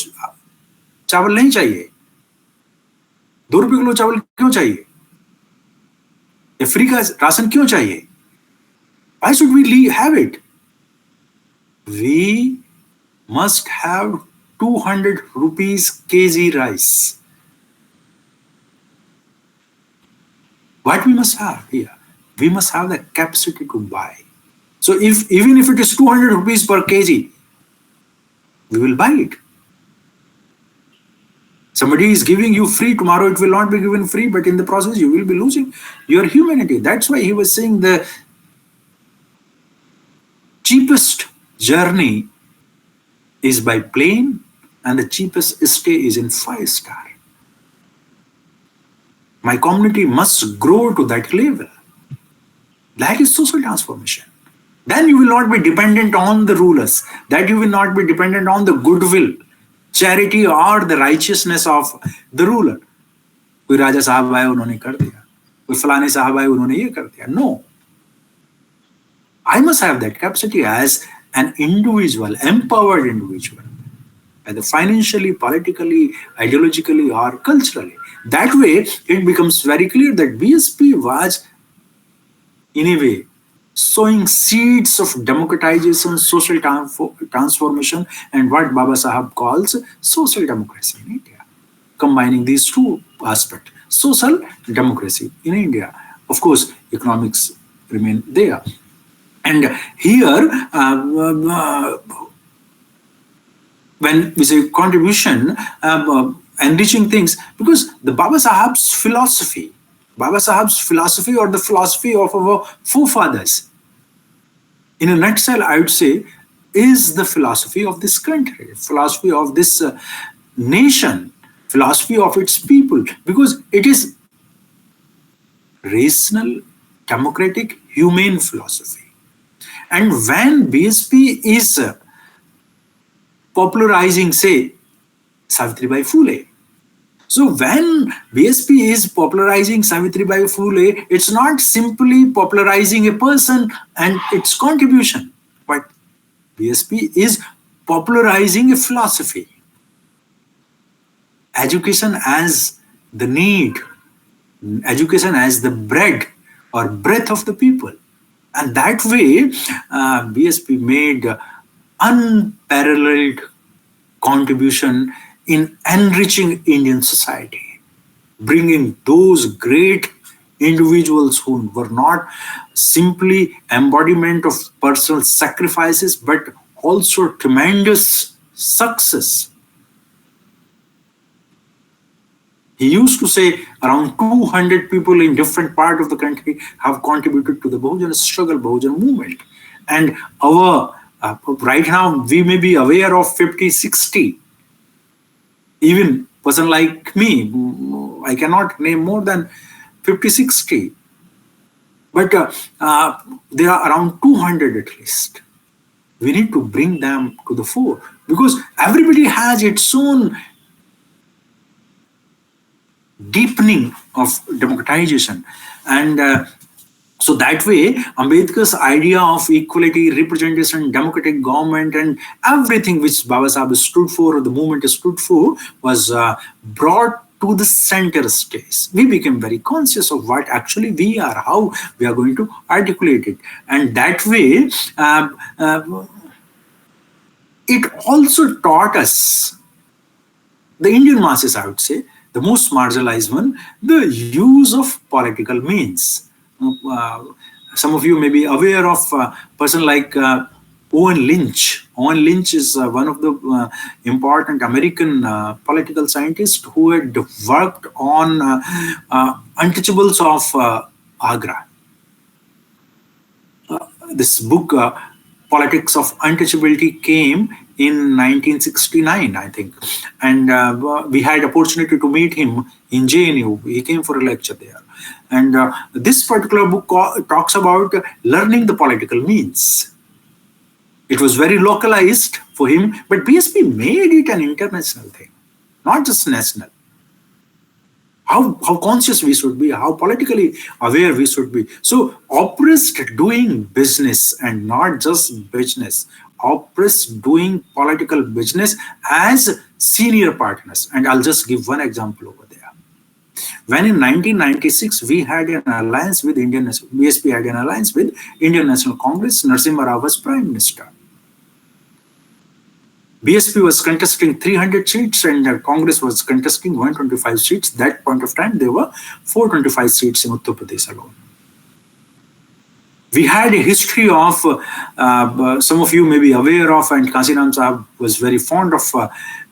चावल नहीं चाहिए. 2 रुपए किलो चावल क्यों चाहिए? ये फ्री का राशन क्यों चाहिए? Why should we have it? We must have 200 rupees kg rice. What we must have here? We must have the capacity to buy. So even if it is 200 rupees per kg, we will buy it. Somebody is giving you free, tomorrow it will not be given free, but in the process you will be losing your humanity. That's why he was saying the cheapest journey is by plane and the cheapest stay is in 5-star. My community must grow to that level. That is social transformation. Then you will not be dependent on the rulers. That you will not be dependent on the goodwill, charity or the righteousness of the ruler. कोई राजा साहब आए उन्होंने कर दिया, कोई फलाने साहब आए उन्होंने ये कर दिया. No. I must have that capacity as an individual, empowered individual, either financially, politically, ideologically, or culturally. That way, it becomes very clear that BSP was, in a way, sowing seeds of democratization, social transformation, and what Baba Sahib calls social democracy in India, combining these two aspects. Social democracy in India. Of course, economics remain there. And here, when we say contribution, enriching things, because the Baba Sahib's philosophy or the philosophy of our forefathers, in a nutshell, I would say, is the philosophy of this country, philosophy of this nation, philosophy of its people, because it is rational, democratic, humane philosophy. And when BSP is popularizing, say, Savitribai Phule. So when BSP is popularizing Savitribai Phule, it's not simply popularizing a person and its contribution, but BSP is popularizing a philosophy. Education as the need, education as the bread or breath of the people. And that way, BSP made unparalleled contribution in enriching Indian society, bringing those great individuals who were not simply embodiment of personal sacrifices, but also tremendous success. He used to say around 200 people in different parts of the country have contributed to the Bahujan struggle, Bahujan movement. And our right now, we may be aware of 50, 60. Even person like me, I cannot name more than 50, 60. But there are around 200 at least. We need to bring them to the fore because everybody has its own deepening of democratization. And so that way, Ambedkar's idea of equality, representation, democratic government, and everything which Baba Sahib stood for, or the movement stood for, was brought to the center stage. We became very conscious of what actually we are, how we are going to articulate it. And that way, it also taught us, the Indian masses, I would say, the most marginalized one, the use of political means. Some of you may be aware of a person like Owen Lynch. Owen Lynch is one of the important American political scientists who had worked on untouchables of Agra. This book, Politics of Untouchability, came in 1969, I think. And we had opportunity to meet him in JNU. He came for a lecture there. And this particular book talks about learning the political means. It was very localized for him, but BSP made it an international thing, not just national. How conscious we should be, how politically aware we should be. So oppressed doing business and not just business, oppressed doing political business as senior partners. And I'll just give one example over there. When in 1996, we had an alliance with BSP had an alliance with Indian National Congress, Narasimha Rao was Prime Minister. BSP was contesting 300 seats and Congress was contesting 125 seats. That point of time, there were 425 seats in Uttar Pradesh alone. We had a history of, some of you may be aware of, and Kasiram Sahab was very fond of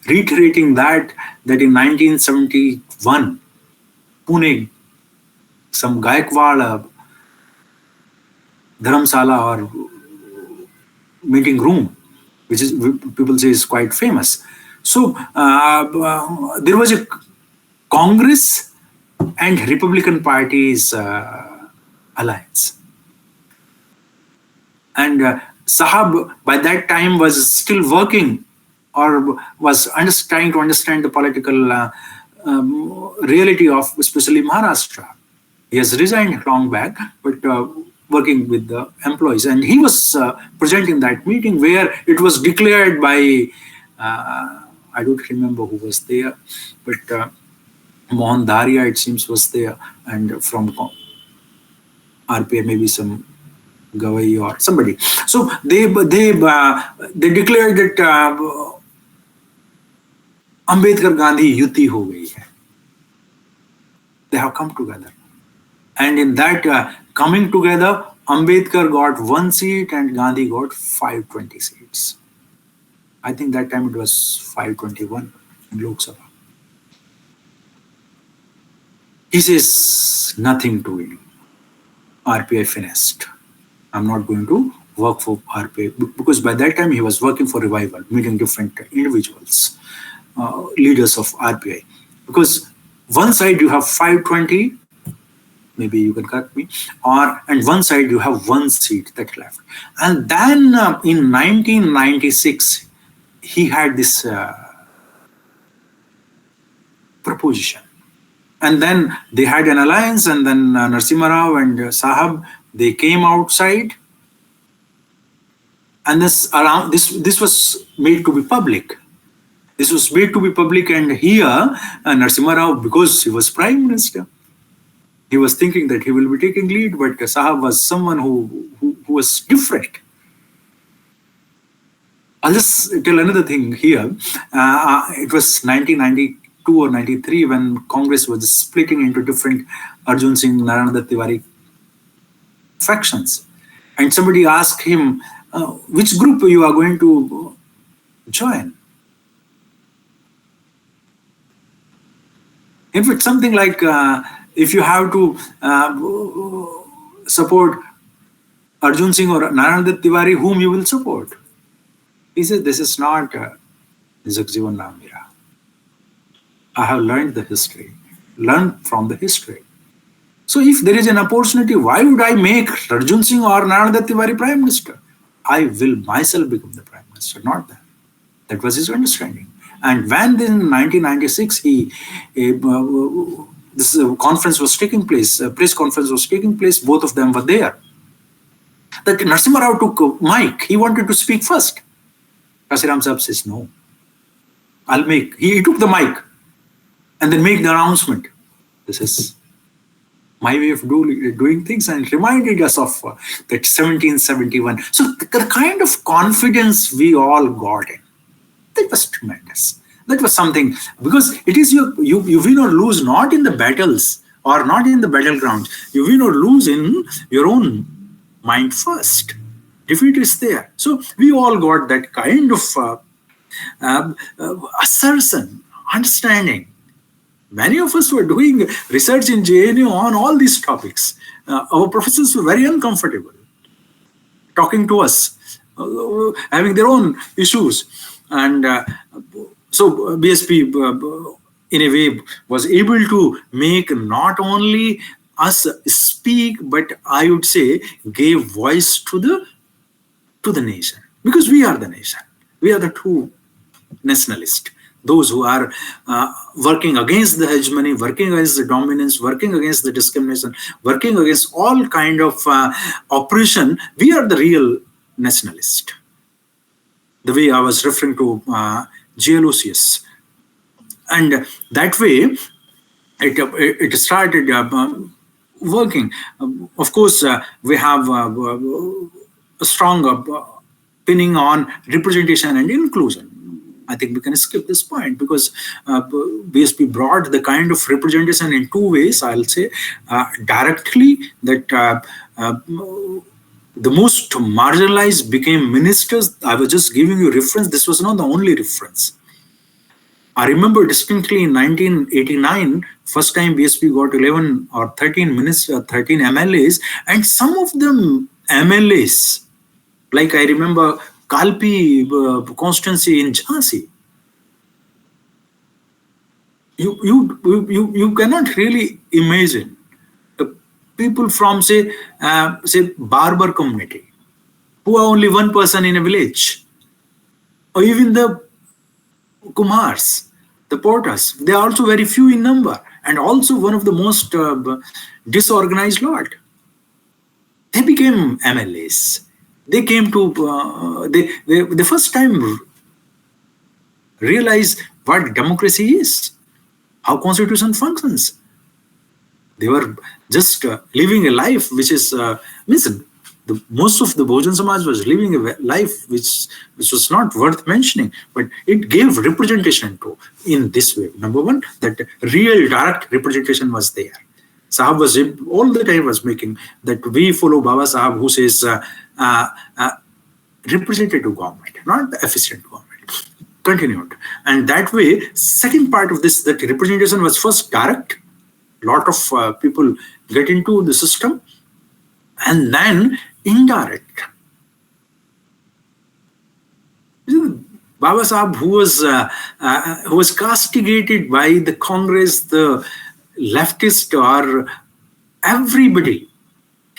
reiterating that in 1971, Pune, some Gaikwad Dharamsala or meeting room, which is people say is quite famous. So there was a Congress and Republican parties alliance. And Sahab by that time was still working or was trying to understand the political reality of especially Maharashtra. He has resigned long back, but working with the employees. And he was present in that meeting where it was declared by, I don't remember who was there, but Mohan Dharia, it seems, was there. And from RPA, maybe some Gawai or somebody. So they declared that Ambedkar Gandhi Yuti ho gayi hai. They have come together. And in that coming together, Ambedkar got 1 seat and Gandhi got 520 seats. I think that time it was 521 in Lok Sabha. He says, nothing to it. RPI finished. I'm not going to work for RPI because by that time he was working for Revival, meeting different individuals, leaders of RPI. Because one side you have 520, maybe you can correct me, or and one side you have one seat that left. And then in 1996, he had this proposition. And then they had an alliance, and then Narasimha Rao and Sahab, they came outside, and this was made to be public. This was made to be public, and here Narasimha Rao, because he was prime minister, he was thinking that he will be taking lead, but Sahab was someone who was different. I'll just tell another thing here. It was 1992 or 93 when Congress was splitting into different Arjun Singh, Narayana Dutt Tiwari factions. And somebody asked him, which group you are going to join? In fact, something like if you have to support Arjun Singh or Narayana Dutt Tiwari, whom you will support? He said, this is not Jagjivan Ram Mira. I have learned the history, learned from the history. So if there is an opportunity, why would I make Arjun Singh or Narayana Dutt Tiwari Prime Minister? I will myself become the Prime Minister, not them. That was his understanding. And when in 1996, this conference was taking place, a press conference was taking place, both of them were there. That Narasimha Rao took a mic, he wanted to speak first. Kasiram Sahab says, no, I'll make. He took the mic and then make the announcement. This is my way of doing things, and reminded us of that 1771. So the kind of confidence we all got in, that was tremendous. That was something, because it is you win or lose not in the battles or not in the battleground. You win or lose in your own mind first. Defeat is there. So we all got that kind of assertion, understanding. Many of us were doing research in JNU on all these topics. Our professors were very uncomfortable talking to us, having their own issues. And so BSP, in a way, was able to make not only us speak, but I would say gave voice to the nation. Because we are the nation. We are the true nationalists. Those who are working against the hegemony, working against the dominance, working against the discrimination, working against all kind of oppression, we are the real nationalist. The way I was referring to GLOCS. And that way, it started working. Of course, we have a strong pinning on representation and inclusion. I think we can skip this point because BSP brought the kind of representation in two ways. I'll say directly that the most marginalized became ministers. I was just giving you reference. This was not the only reference. I remember distinctly in 1989, first time BSP got 11 or 13 ministers, 13 MLAs, and some of them MLAs, like I remember Kalpi constituency in Jhansi. You cannot really imagine the people from say Barber community who are only one person in a village, or even the Kumars, the Porters. They are also very few in number, and also one of the most disorganized lot. They became MLAs. They came to, the first time realized what democracy is, how constitution functions. They were just living a life which is, most of the Bahujan Samaj was living a life which was not worth mentioning, but it gave representation to in this way. Number one, that real direct representation was there. Sahab was all the time was making that we follow Baba Sahab, who says representative government, not the efficient government. Continued. And that way, second part of this, that representation was first direct. Lot of people get into the system, and then indirect. Baba Sahab, who was castigated by the Congress, the leftist or everybody,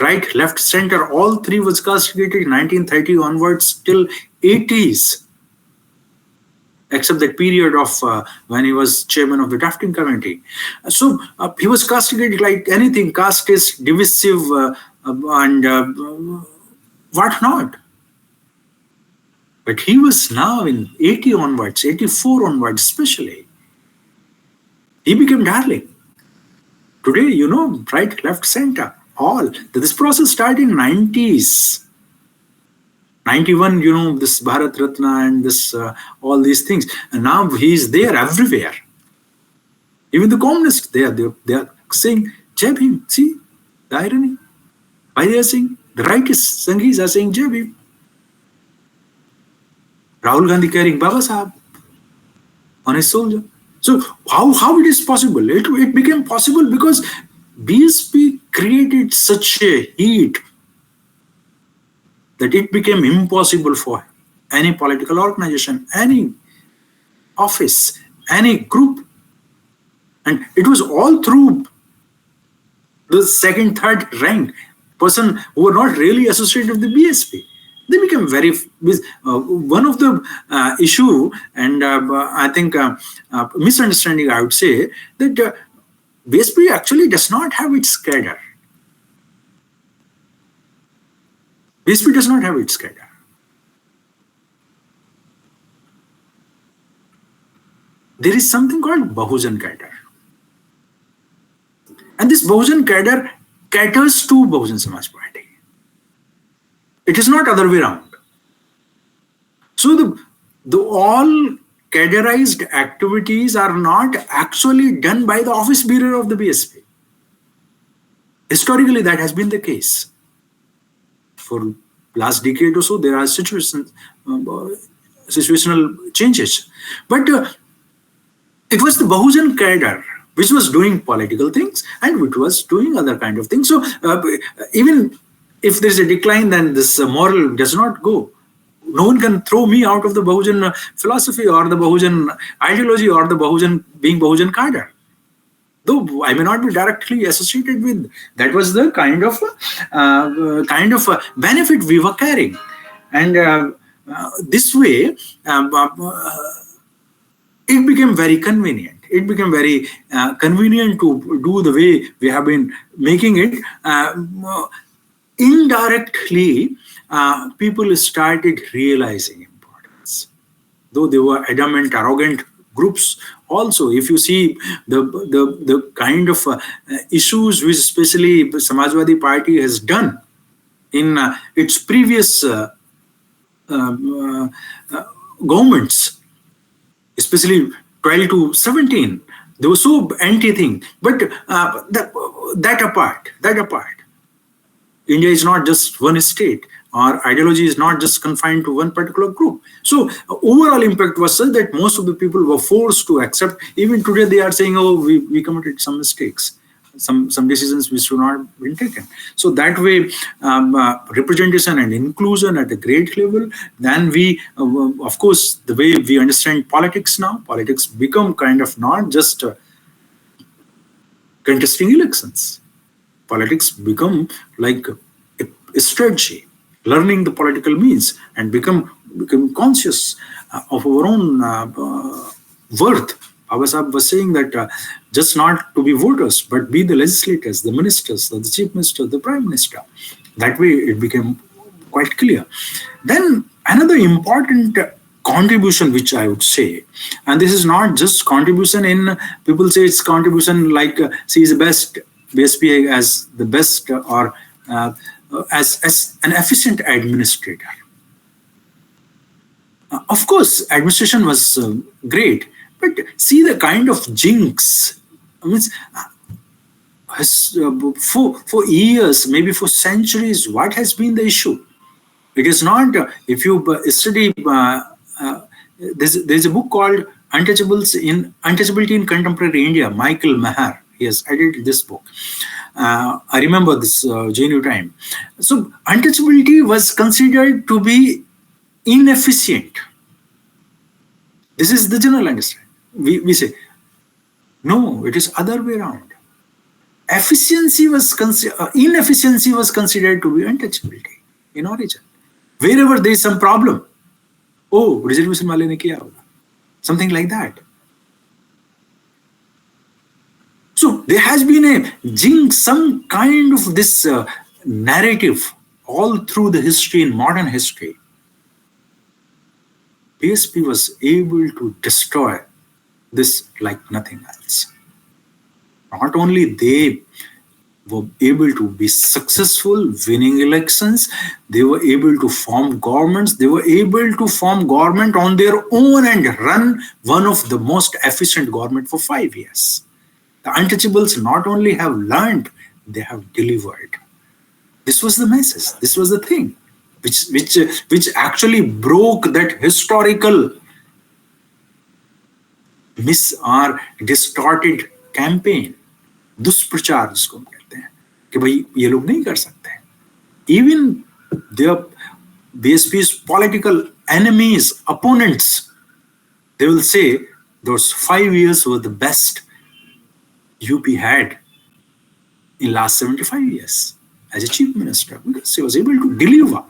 right, left, center, all three was castigated 1930 onwards till 80s, except that period of when he was chairman of the drafting committee. So he was castigated like anything, caste is divisive and what not. But he was now in 80 onwards, 84 onwards especially, he became darling. Today, you know, right, left, center, all. This process started in 90s. 91, you know, this Bharat Ratna and this all these things. And now he is there everywhere. Even the communists, they are saying, Jai Bhim. See, the irony. Why they are saying, the rightist Sanghis are saying Jai Bhim. Rahul Gandhi carrying Baba Sahab on his soldier. So how it is possible? It became possible because BSP created such a heat that it became impossible for any political organization, any office, any group. And it was all through the second, third rank person who were not really associated with the BSP. They became very one of the issue, and I think misunderstanding, I would say, that BSP actually does not have its cadre. BSP does not have its cadre. There is something called Bahujan cadre. And this Bahujan cadre caters to Bahujan Samaj Party. It is not other way around. So the all cadreized activities are not actually done by the office bearer of the BSP. Historically, that has been the case. For last decade or so, there are situational changes. But it was the Bahujan cadre which was doing political things and which was doing other kind of things. So even if there's a decline, then this moral does not go. No one can throw me out of the Bahujan philosophy or the Bahujan ideology or the Bahujan being Bahujan cadre. Though I may not be directly associated with, that was the kind of benefit we were carrying. And this way, it became very convenient. It became very convenient to do the way we have been making it. Indirectly, people started realizing importance. Though they were adamant, arrogant groups also. If you see the kind of issues which especially the Samajwadi Party has done in its previous governments, especially 12 to 17, they were so anti-thing. But that apart, India is not just one state. Our ideology is not just confined to one particular group. So overall impact was such that most of the people were forced to accept. Even today they are saying, oh, we committed some mistakes, some decisions which should not have been taken. So that way, representation and inclusion at a great level. Then we, of course, the way we understand politics now, politics become kind of not just contesting elections. Politics become like a strategy, learning the political means and become conscious of our own worth. Baba Sahib was saying that just not to be voters, but be the legislators, the ministers, the chief minister, the prime minister. That way it became quite clear. Then another important contribution which I would say, and this is not just contribution in, people say it's contribution like she is the best, BSP as the best or as an efficient administrator. Of course, administration was great, but see the kind of jinx. I mean, for years, maybe for centuries, what has been the issue? It is not, if you study, there's a book called Untouchability in Contemporary India, Michael Maher. He has edited this book. I remember this JNU time. So untouchability was considered to be inefficient. This is the general understanding. We say, no, it is other way around. inefficiency was considered to be untouchability in origin. Wherever there is some problem, oh, reservation wale ne kiya hoga, something like that. So there has been some kind of this narrative all through the history, in modern history. BSP was able to destroy this like nothing else. Not only they were able to be successful, winning elections, they were able to form governments, they were able to form government on their own and run one of the most efficient government for 5 years. The untouchables not only have learned, they have delivered. This was the message, this was the thing, which actually broke that historical or distorted campaign. दुष्प्रचार जिसको हम कहते हैं कि भाई ये लोग नहीं कर सकते. Even their BSP's political enemies, opponents, they will say those 5 years were the best UP had in last 75 years as a chief minister, because he was able to deliver.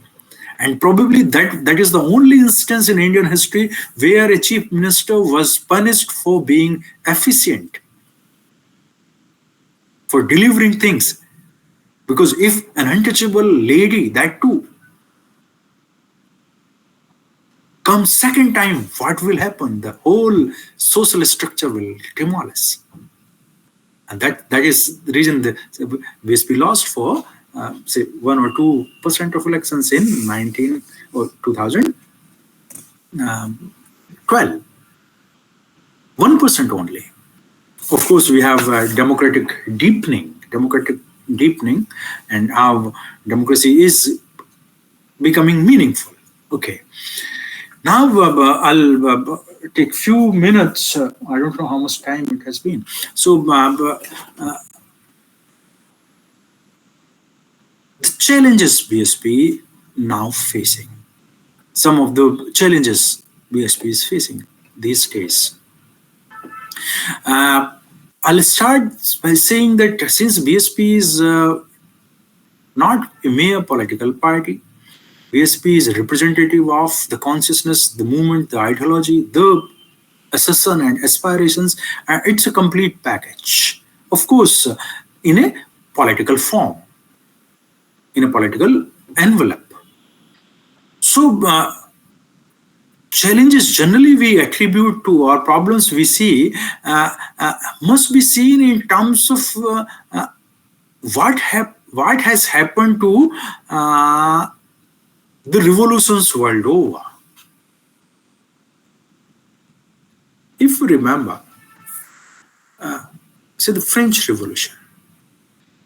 And probably that is the only instance in Indian history where a chief minister was punished for being efficient, for delivering things. Because if an untouchable lady, that too, comes second time, what will happen? The whole social structure will demolish. And that is the reason the BSP lost for say 1 or 2% of elections in 2012. 1% only. Of course, we have democratic deepening, and how democracy is becoming meaningful. Okay. Now I'll take few minutes. I don't know how much time it has been. So the challenges BSP now facing. Some of the challenges BSP is facing these days. I'll start by saying that since BSP is not a mere political party, BSP is a representative of the consciousness, the movement, the ideology, the assertion and aspirations. It's a complete package. Of course, in a political form, in a political envelope. So, challenges generally we attribute to, or problems we see, must be seen in terms of what has happened to the revolutions world over. If you remember, say the French Revolution.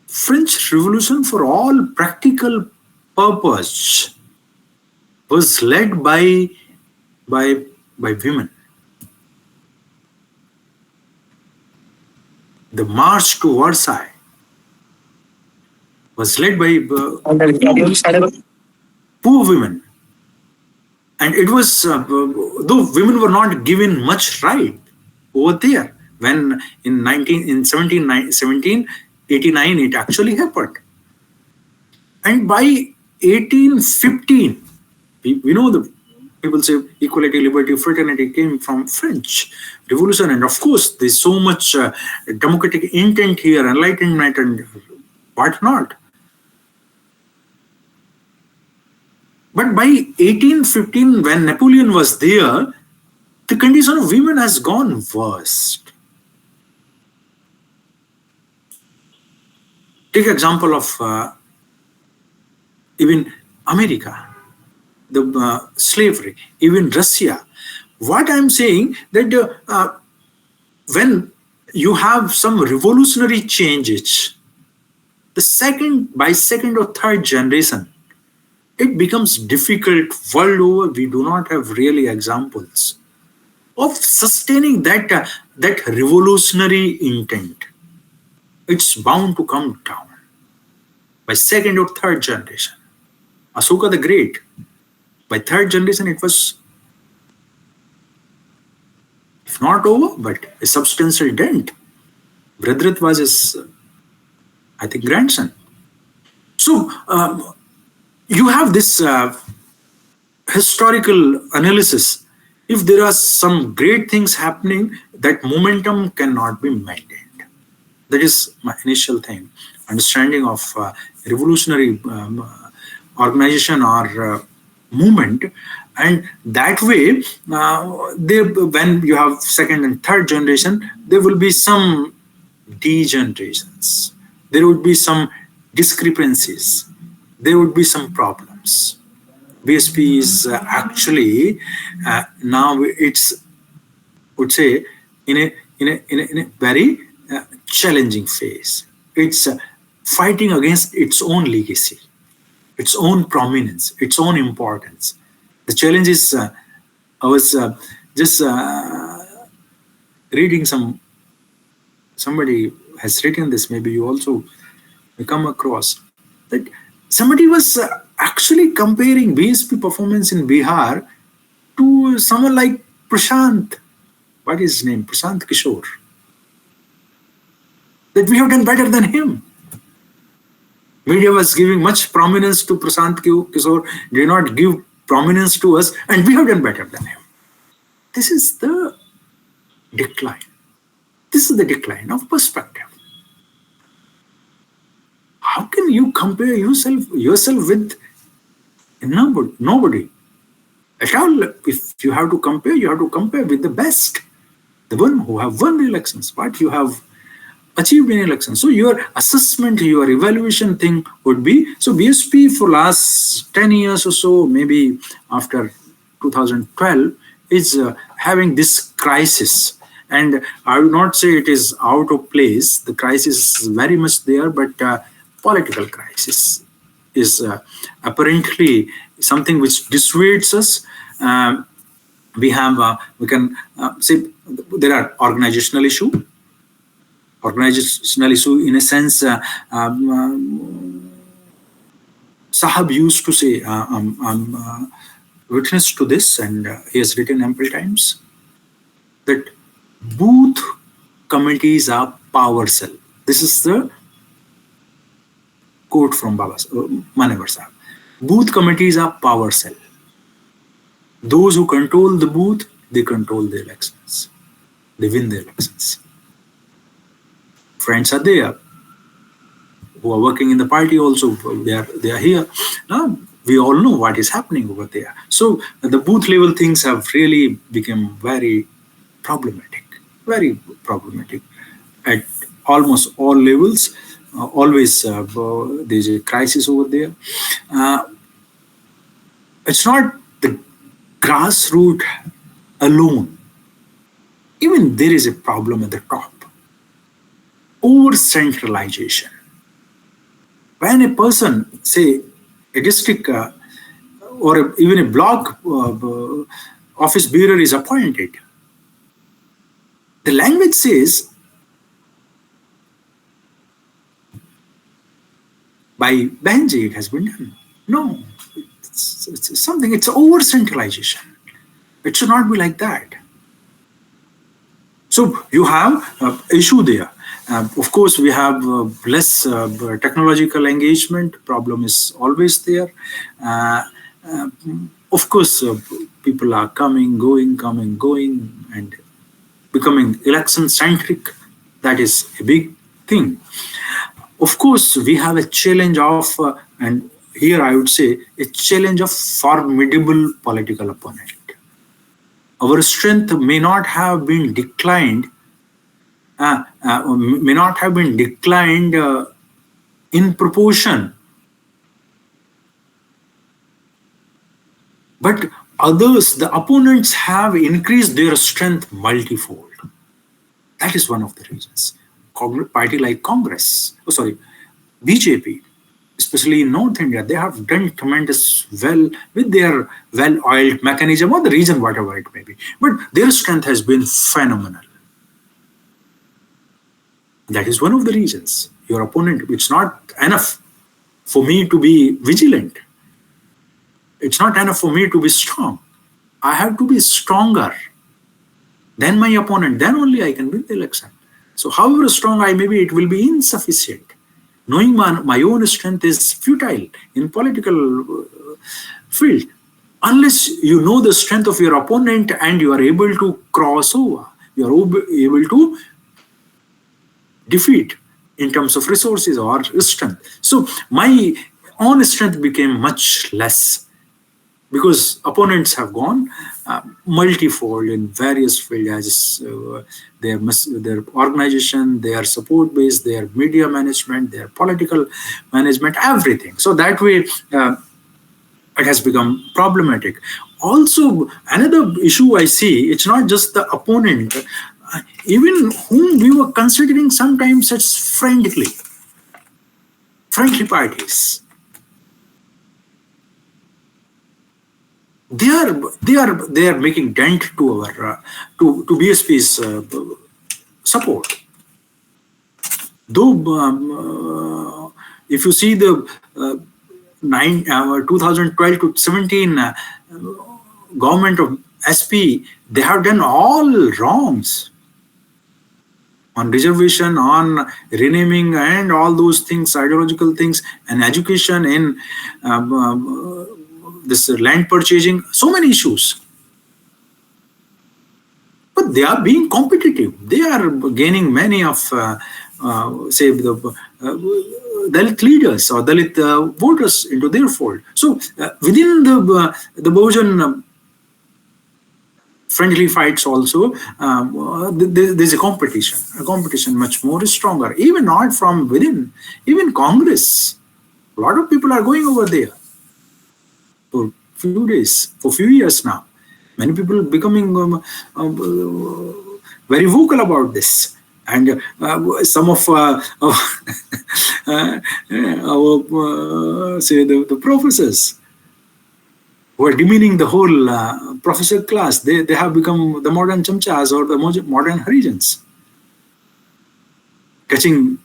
French Revolution, for all practical purpose, was led by women. The March to Versailles was led by poor women. And it was, though women were not given much right over there, when in 1789 it actually happened. And by 1815, we know the people say equality, liberty, fraternity came from French Revolution. And of course, there's so much democratic intent here, enlightenment and whatnot. But by 1815, when Napoleon was there, the condition of women has gone worse. Take example of even America, the slavery, even Russia. What I'm saying that when you have some revolutionary changes, by second or third generation, it becomes difficult world over. We do not have really examples of sustaining that revolutionary intent. It's bound to come down by second or third generation. Ashoka the Great, by third generation, it was, if not over, but a substantial dent. Bhadrat was his I think grandson. So you have this historical analysis. If there are some great things happening, that momentum cannot be maintained. That is my initial thing. Understanding of revolutionary organization or movement, and that way, when you have second and third generation, there will be some degenerations. There would be some discrepancies. There would be some problems. BSP is actually now it's would say in a very challenging phase. It's fighting against its own legacy, its own prominence, its own importance. The challenge is I was just reading somebody has written this. Maybe you also come across that somebody was actually comparing BSP performance in Bihar to someone like Prashant. What is his name? Prashant Kishore. That we have done better than him. Media was giving much prominence to Prashant Kishore, did not give prominence to us, and we have done better than him. This is the decline. This is the decline of perspective. How can you compare yourself with nobody? At all, if you have to compare, you have to compare with the best, the one who have won the elections, what you have achieved in elections. So your assessment, your evaluation thing would be, so BSP for last 10 years or so, maybe after 2012, is having this crisis. And I would not say it is out of place. The crisis is very much there, but political crisis is apparently something which dissuades us. We can say there are organizational issue in a sense. Sahab used to say, I'm witness to this, and he has written ample times, that booth committees are power cell. This is the quote from Manevar Sahab. Booth committees are power cell. Those who control the booth, they control the elections. They win the elections. Friends are there who are working in the party also. They are here. Now, we all know what is happening over there. So the booth level things have really become very problematic at almost all levels. Always there's a crisis over there. It's not the grassroots alone. Even there is a problem at the top. Over-centralization. When a person, say, a district or even a block office bearer is appointed, the language says, by Benji it has been done. No, it's over-centralization. It should not be like that. So you have issue there. Of course, we have less technological engagement. Problem is always there. Of course, people are coming, going, and becoming election-centric. That is a big thing. Of course, we have a challenge of, and here I would say, a challenge of formidable political opponent. Our strength may not have been declined, in proportion, but others, the opponents, have increased their strength multifold. That is one of the reasons. Party like BJP, especially in North India, they have done tremendous well with their well-oiled mechanism or the reason, whatever it may be. But their strength has been phenomenal. That is one of the reasons. Your opponent, it's not enough for me to be vigilant. It's not enough for me to be strong. I have to be stronger than my opponent. Then only I can win the election. So however strong I may be, it will be insufficient. Knowing my own strength is futile in political field unless you know the strength of your opponent and you are able to cross over. You are able to defeat in terms of resources or strength. So my own strength became much less because opponents have gone multifold in various fields, their organization, their support base, their media management, their political management, everything. So that way, it has become problematic. Also, another issue I see, it's not just the opponent, even whom we were considering sometimes as friendly parties. They are making dent to our to BSP's support. Though if you see the 2012 to 17 government of SP, they have done all wrongs on reservation, on renaming, and all those things, ideological things, and education, in this land purchasing, so many issues. But they are being competitive. They are gaining many of, say, the Dalit leaders or Dalit voters into their fold. So within the Bahujan friendly fights also, there's a competition much more stronger, even not from within, even Congress. A lot of people are going over there for few days, for few years now. Many people becoming very vocal about this. And some of our say the professors who are demeaning the whole professor class, they have become the modern chamchas or the modern Harijans, touching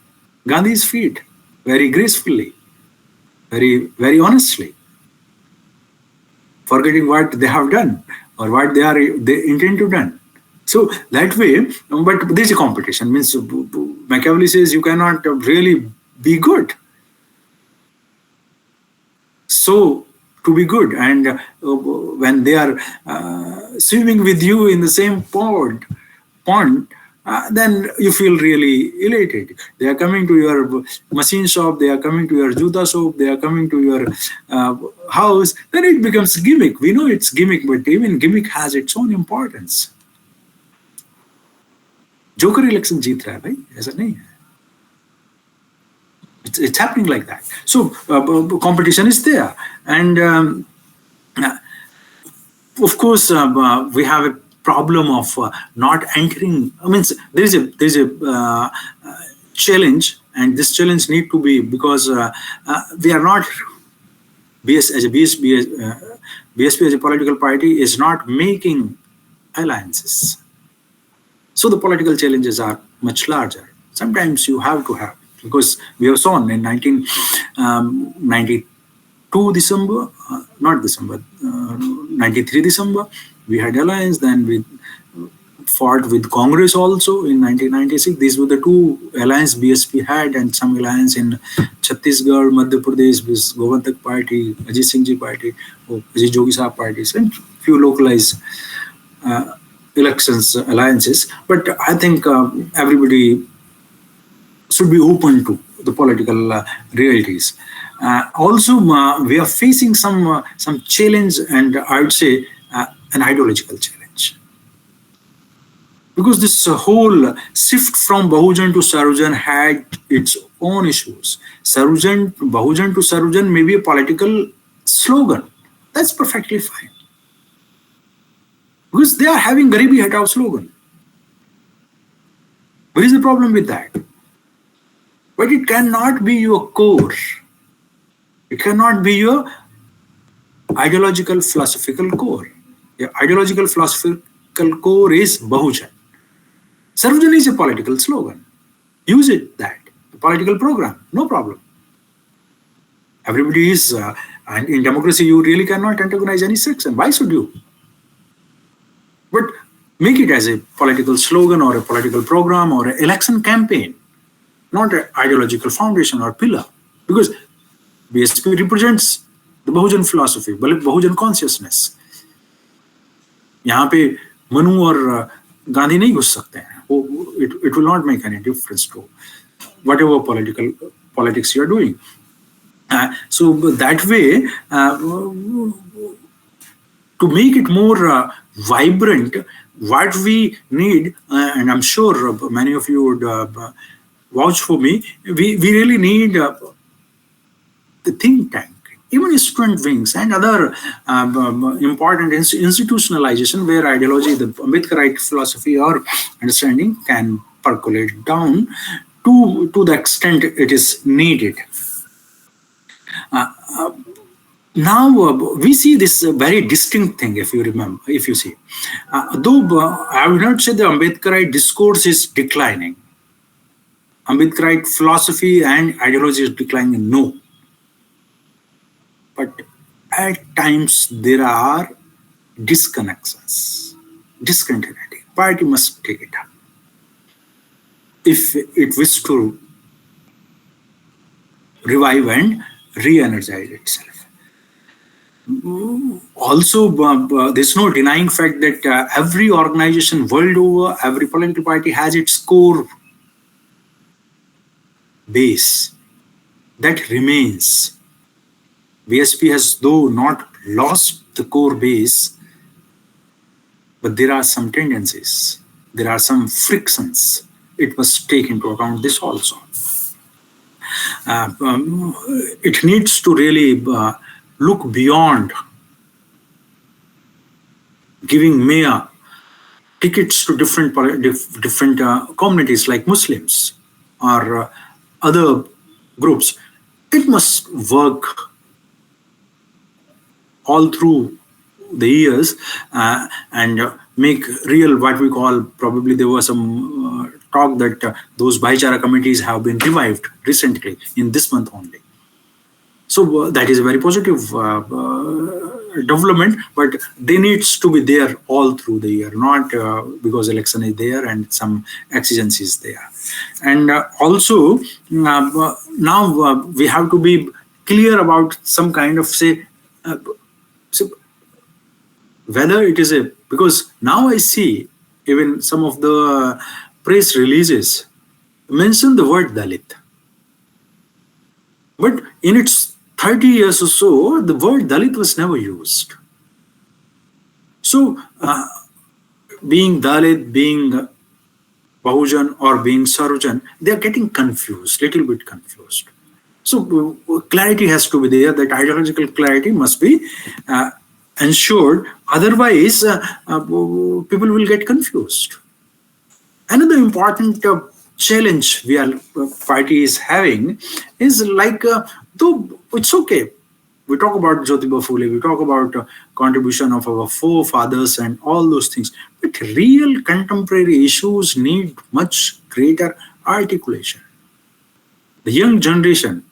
Gandhi's feet very gracefully, very honestly, forgetting what they have done or what they intend to done. So that way, but there's a competition. Means Machiavelli says you cannot really be good. So to be good, and when they are swimming with you in the same pond, then you feel really elated. They are coming to your machine shop, they are coming to your juta shop, they are coming to your house, then it becomes gimmick. We know it's gimmick, but even gimmick has its own importance. Joker election जीत रहा है भाई, ऐसा नहीं है. It's happening like that. So competition is there, and of course we have a problem of not entering. I mean, there's a challenge, and this challenge need to be, because we are not BSP as a political party is not making alliances. So the political challenges are much larger. Sometimes you have to have, because we have seen in 1992 December, not December, 93 December, we had alliance. Then we fought with Congress also in 1996. These were the two alliance BSP had, and some alliance in Chhattisgarh, Madhya Pradesh with Govantak Party, Ajit Singh Ji Party, Ajit Jogi Sahab parties, and few localized elections alliances. But I think everybody should be open to the political realities. Also, we are facing some challenge, and I would say an ideological challenge, because this whole shift from Bahujan to Sarvajan had its own issues. Bahujan to Sarvajan may be a political slogan. That's perfectly fine, because they are having Garibi Hatao slogan. What is the problem with that? But it cannot be your core. It cannot be your ideological philosophical core. Your ideological philosophical core is Bahujan. Sarvajan is a political slogan. Use it, that. A political program, no problem. Everybody is, and in democracy you really cannot antagonize any section. Why should you? But make it as a political slogan or a political program or an election campaign. not an ideological foundation or pillar, because BSP represents the Bahujan philosophy, Bahujan consciousness. यहाँ पे मनु और गांधी नहीं घुस सकते हैं. It will not make any difference to whatever politics you are doing. So that way, to make it more vibrant, what we need, and I'm sure many of you would vouch for me, we really need the think tank, even student wings and other important institutionalization where ideology, the Ambedkarite philosophy or understanding can percolate down to the extent it is needed. Now we see this very distinct thing, if you see. Though I would not say the Ambedkarite discourse is declining. Ambedkarite philosophy and ideology is declining, no. But at times there are discontinuity. Party must take it up if it wishes to revive and re-energize itself. Also, there's no denying fact that every organization world over, every political party has its core base that remains. BSP has though not lost the core base, but there are some tendencies, there are some frictions. It must take into account this also. It needs to really look beyond giving mere tickets to different communities like Muslims or other groups. It must work all through the years and make real what we call, probably there was some talk that those Bhaichara committees have been revived recently in this month only. So that is a very positive development, but they needs to be there all through the year, not because election is there and some exigency is there. And also now we have to be clear about some kind of so whether it is because now I see even some of the press releases mention the word Dalit. But in its 30 years or so, the word Dalit was never used. So being Dalit, being Bahujan or being Sarujan, they are getting confused, little bit confused. So clarity has to be there, that ideological clarity must be ensured, otherwise people will get confused. Another important challenge party is having is like, though it's okay, we talk about Jyotiba Phule, we talk about contribution of our forefathers and all those things, but real contemporary issues need much greater articulation. The young generation,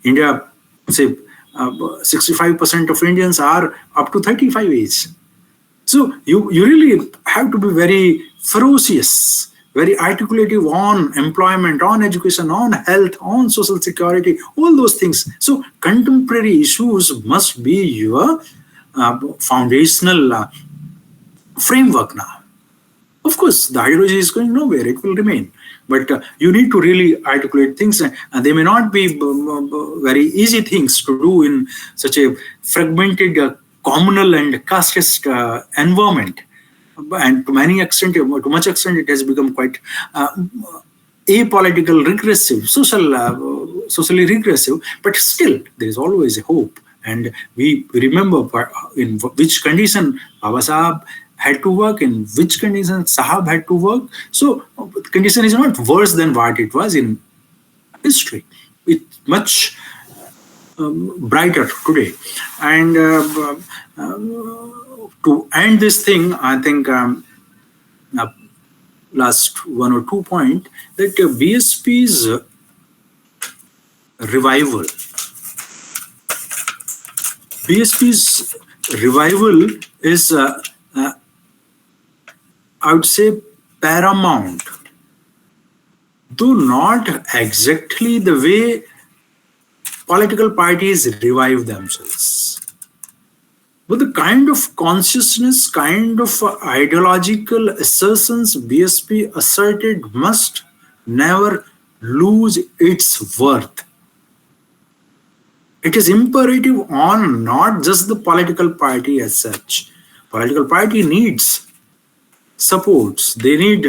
India, say 65% of Indians are up to 35 age. So you really have to be very ferocious, very articulative on employment, on education, on health, on social security, all those things. So contemporary issues must be your foundational framework now. Of course, the ideology is going nowhere, it will remain. But you need to really articulate things, and they may not be very easy things to do in such a fragmented, communal and casteist environment. And to much extent, it has become quite apolitical, regressive, socially regressive. But still, there is always a hope. And we remember in which condition Baba Sahab had to work, in which condition Sahab had to work. So the condition is not worse than what it was in history. It's much brighter today. And to end this thing, I think last one or two point, that BSP's revival. BSP's revival is, I would say, paramount though not exactly the way political parties revive themselves. But the kind of consciousness, kind of ideological assertions BSP asserted must never lose its worth. It is imperative on not just the political party as such. Political party needs supports, they need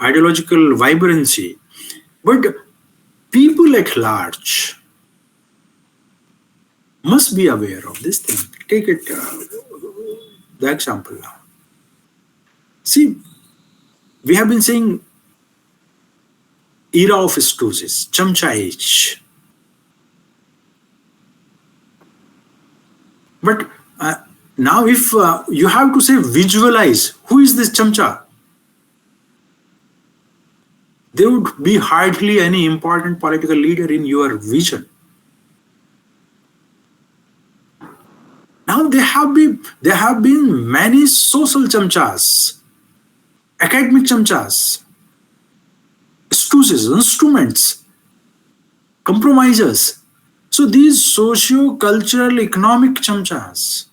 ideological vibrancy, but people at large must be aware of this thing. Take it, the example now. See, we have been saying era of stooges, chamcha age. But now if you have to say visualize, who is this chamcha? There would be hardly any important political leader in your vision. Now there have been many social chamchas, academic chamchas, stooges, instruments, compromisers. So these socio-cultural economic chamchas,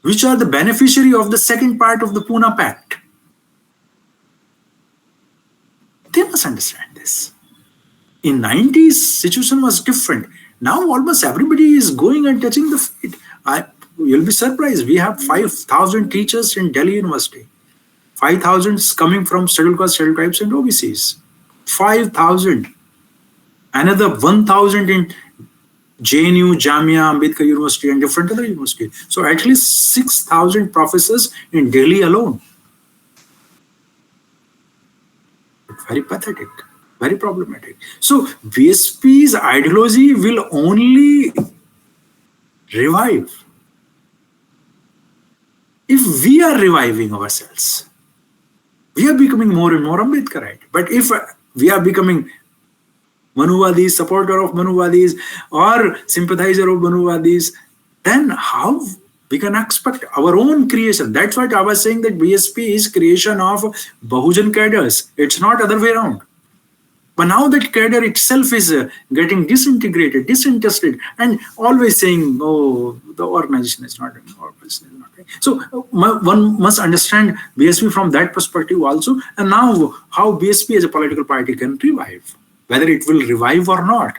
which are the beneficiary of the second part of the Pune Pact, they must understand this. In 90s, situation was different. Now almost everybody is going and touching the feet. You'll be surprised. We have 5,000 teachers in Delhi University. 5,000 coming from scheduled caste, scheduled tribes and OBCs. 5,000. Another 1,000 in JNU, Jamia, Ambedkar University and different other universities. So at least 6,000 professors in Delhi alone. Very pathetic, very problematic. So BSP's ideology will only revive if we are reviving ourselves. We are becoming more and more Ambedkarite. But if we are becoming Manuvadis, supporter of Manuvadis or sympathizer of Manuvadis, then how we can expect our own creation? That's what I was saying, that BSP is creation of Bahujan cadres. It's not other way around. But now that cadre itself is getting disintegrated, disinterested, and always saying, oh, the organization is not, right. So one must understand BSP from that perspective also. And now how BSP as a political party can revive, whether it will revive or not.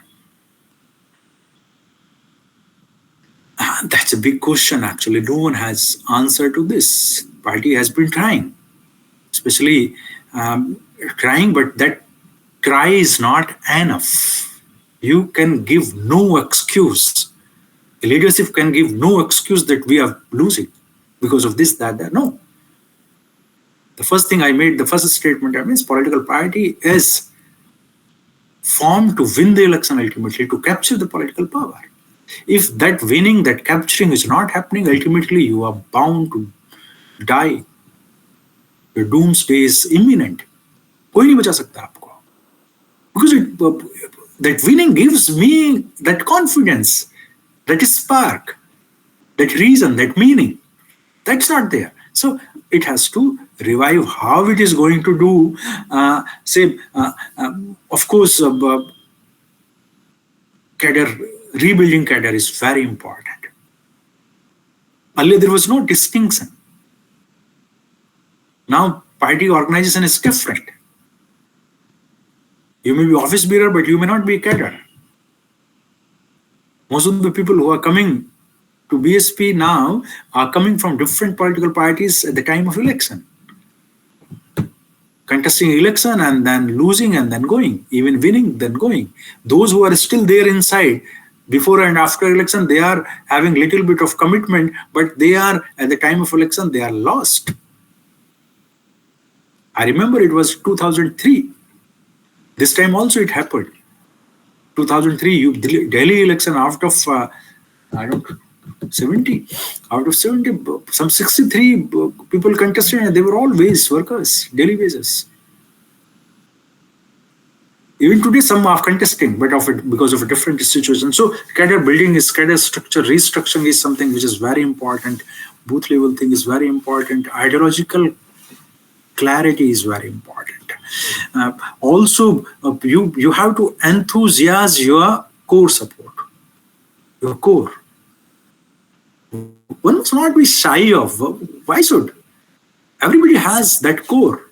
That's a big question, actually. No one has answer to this. Party has been trying, especially trying, but that cry is not enough. You can give no excuse. The leadership can give no excuse that we are losing because of this, that. No. The first thing I made, the first statement I made is political party is formed to win the election ultimately, to capture the political power. If that winning, that capturing is not happening, ultimately you are bound to die. The doomsday is imminent. कोई नहीं बचा सकता आपको. Because that winning gives me that confidence, that spark, that reason, that meaning. That's not there. So it has to revive. How it is going to do, of course, rebuilding cadre is very important. Earlier there was no distinction. Now party organization is different. You may be office bearer, but you may not be a cadre. Most of the people who are coming to BSP now are coming from different political parties at the time of election. Contesting election and then losing and then going, even winning, then going. Those who are still there inside, before and after election, they are having little bit of commitment, but they are, at the time of election, they are lost. I remember it was 2003. This time also it happened. 2003, Delhi election, out of, 70, out of 70, some 63 people contested, and they were all wage workers, daily wages. Even today, some are contesting, but because of a different situation. So cadre building is, cadre structure, restructuring is something which is very important. Booth level thing is very important. Ideological clarity is very important. Also, you have to enthusiast your core support, your core. One must not be shy of. Why should? Everybody has that core.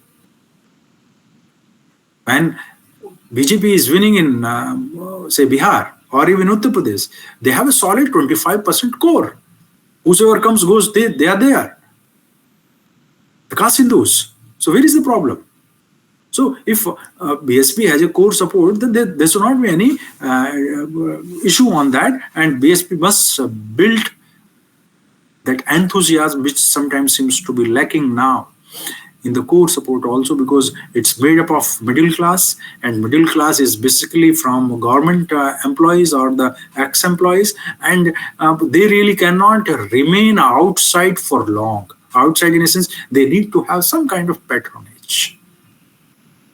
When BJP is winning in, say, Bihar or even Uttar Pradesh, they have a solid 25% core. Whosoever comes, goes, they are there. The caste Hindus. So where is the problem? So if BSP has a core support, then there should not be any issue on that, and BSP must build that enthusiasm which sometimes seems to be lacking now in the core support also, because it's made up of middle class, and middle class is basically from government employees or the ex-employees, and they really cannot remain outside for long. Outside, in a sense, they need to have some kind of patronage,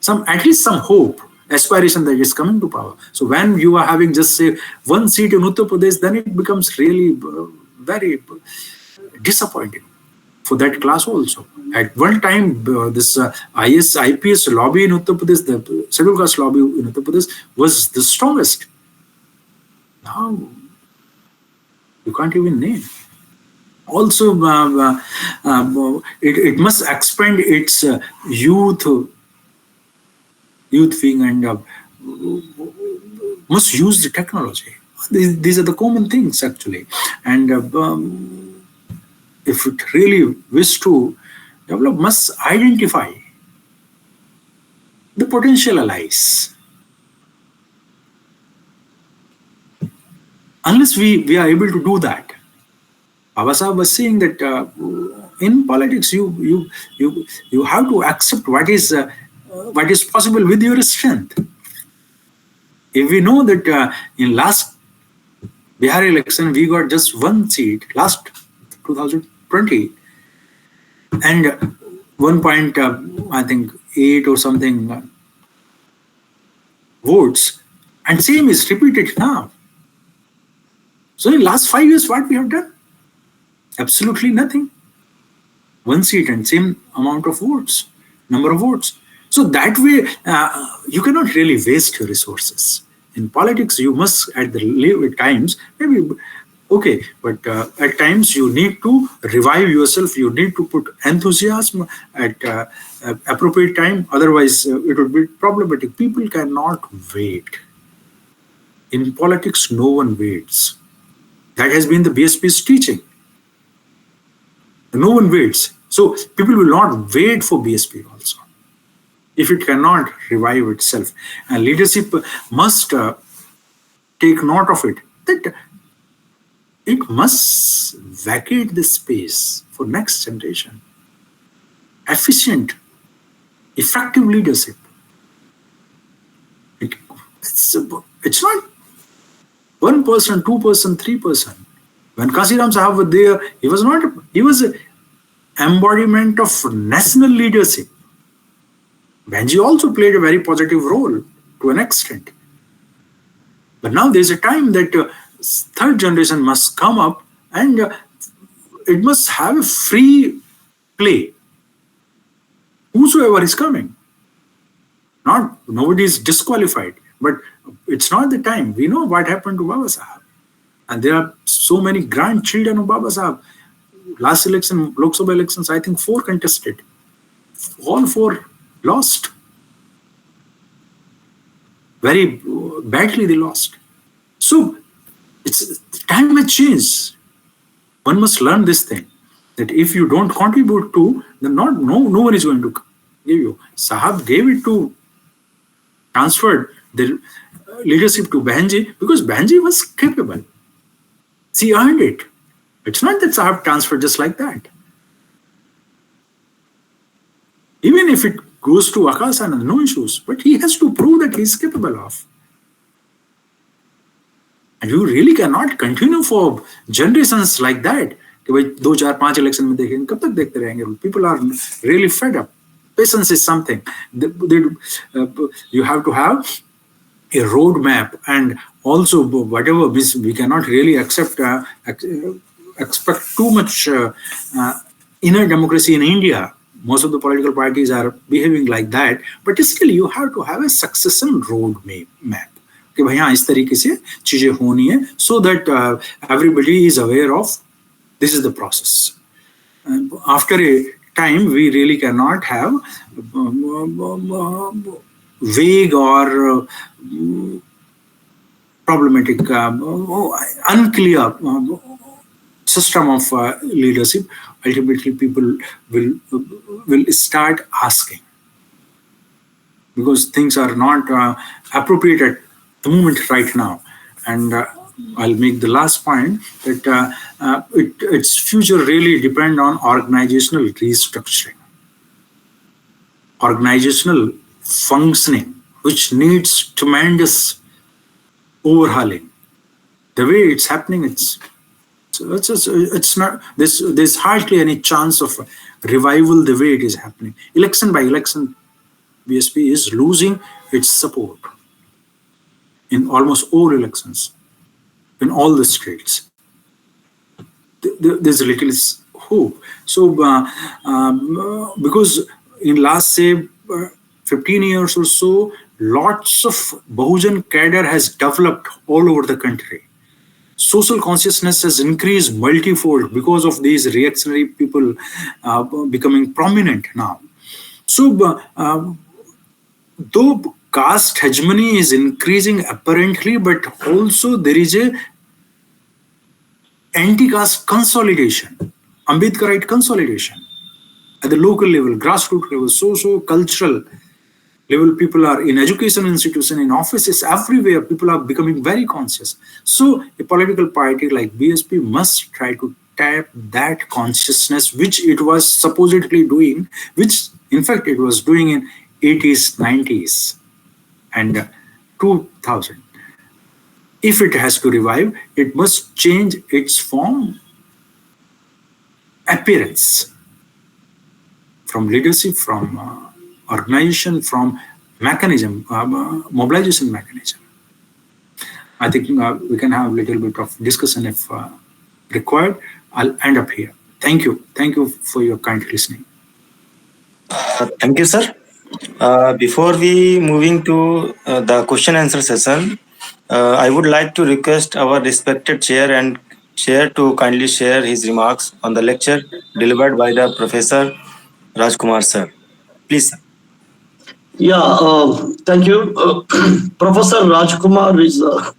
at least some hope, aspiration that is coming to power. So when you are having just say one seat in Uttar Pradesh, then it becomes really very disappointing for that class also. At one time, this IPS lobby in Uttar Pradesh, the scheduled caste lobby in Uttar Pradesh, was the strongest. Now, you can't even name. Also, it must expand its youth wing, and must use the technology. These are the common things actually, and if it really wish to develop, must identify the potential allies. Unless we are able to do that, Baba Sahib was saying that in politics you have to accept what is possible with your strength. If we know that in last Bihar election we got just one seat, last 2020, and 1.8 or something votes, and same is repeated now. So in last 5 years, what we have done? Absolutely nothing. One seat and same amount of votes, number of votes. So that way, you cannot really waste your resources. In politics, you must at times, maybe, okay, but at times you need to revive yourself, you need to put enthusiasm at appropriate time, otherwise it would be problematic. People cannot wait. In politics, no one waits. That has been the BSP's teaching. No one waits. So people will not wait for BSP also, if it cannot revive itself. And leadership must take note of it, that it must vacate the space for next generation. Efficient, effective leadership. It's not 1 person, 2 person, 3 person. When Kasiram Sahab was there, he was an embodiment of national leadership. Benji also played a very positive role to an extent. But now there's a time that third generation must come up, and it must have a free play. Whosoever is coming. Nobody is disqualified. But it's not the time. We know what happened to Baba Sahab. And there are so many grandchildren of Baba Sahab. Last election, Lok Sabha elections, I think 4 contested. All 4 lost. Very badly they lost. So time has changed. One must learn this thing, that if you don't contribute to, then no one is going to give you. Sahab gave it to, transferred the leadership to Behenji because Behenji was capable. She earned it. It's not that Sahab transferred just like that. Even if it goes to Akash and no issues, but he has to prove that he is capable of. And you really cannot continue for generations like that. People are really fed up. Patience is something. You have to have a roadmap, and also whatever we cannot really expect too much inner democracy in India. most of the political parties are behaving like that, but still you have to have a succession road map कि भाई हाँ इस तरीके से चीजें होनी है, so that everybody is aware of this is the process. After a time we really cannot have vague or problematic, unclear system of leadership. Ultimately, people will start asking because things are not appropriate at the moment right now. And I'll make the last point that its future really depend on organizational restructuring, organizational functioning, which needs tremendous overhauling. The way it's happening, it's not, there's hardly any chance of revival the way it is happening. Election by election, BSP is losing its support in almost all elections, in all the states. There's a little hope. So, because in last, say, 15 years or so, lots of Bahujan cadre has developed all over the country. Social consciousness has increased multifold because of these reactionary people becoming prominent now. So, though caste hegemony is increasing apparently, but also there is a anti-caste consolidation, Ambedkarite consolidation at the local level, grassroots level, socio-cultural level. People are in education institution, in offices, everywhere. People are becoming very conscious. So a political party like BSP must try to tap that consciousness, which it was supposedly doing, which in fact it was doing in 80s, 90s, and 2000. If it has to revive, it must change its form, appearance, from leadership, from organization, from mechanism, mobilization mechanism. I think we can have a little bit of discussion if required. I'll end up here. Thank you. Thank you for your kind listening. Thank you, sir. Before we moving to the question answer session, I would like to request our respected chair to kindly share his remarks on the lecture delivered by the Professor Raj Kumar sir. Please. Yeah, thank you. Professor Raj Kumar is a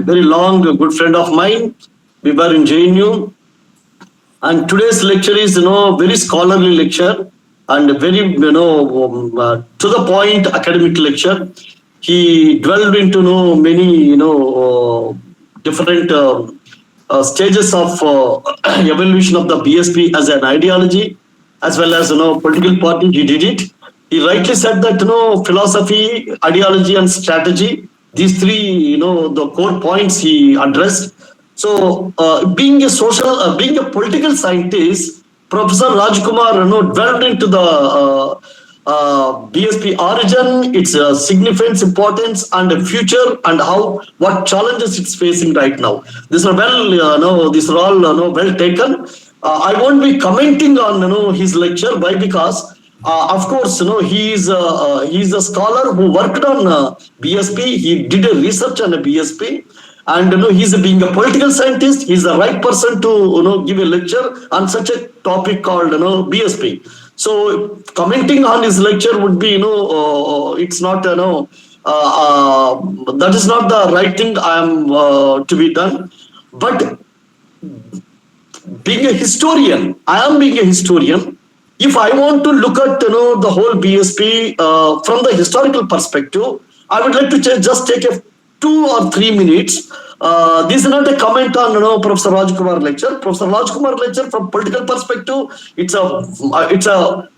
very long, good friend of mine. We were in JNU. And today's lecture is, very scholarly lecture and very, to the point academic lecture. He dwelled into, many, different stages of evolution of the BSP as an ideology, as well as, political party. He did it. He rightly said that, philosophy, ideology, and strategy, these three, the core points he addressed. So, being a political scientist, Professor Raj Kumar, dwelled into the BSP origin, its significance, importance, and future, and what challenges it's facing right now. These are these are all well taken. I won't be commenting on his lecture. Why? Because of course, he's a scholar who worked on BSP. He did a research on a BSP. And he's being a political scientist, he's the right person to give a lecture on such a topic called BSP. So commenting on his lecture would be it's not that is not the right thing I am to be done. But being a historian, I am being a historian. If I want to look at the whole BSP from the historical perspective, I would like to just take a 2 or 3 minutes. This is not a comment on Professor Raj Kumar lecture. Professor Raj Kumar lecture from political perspective, it's a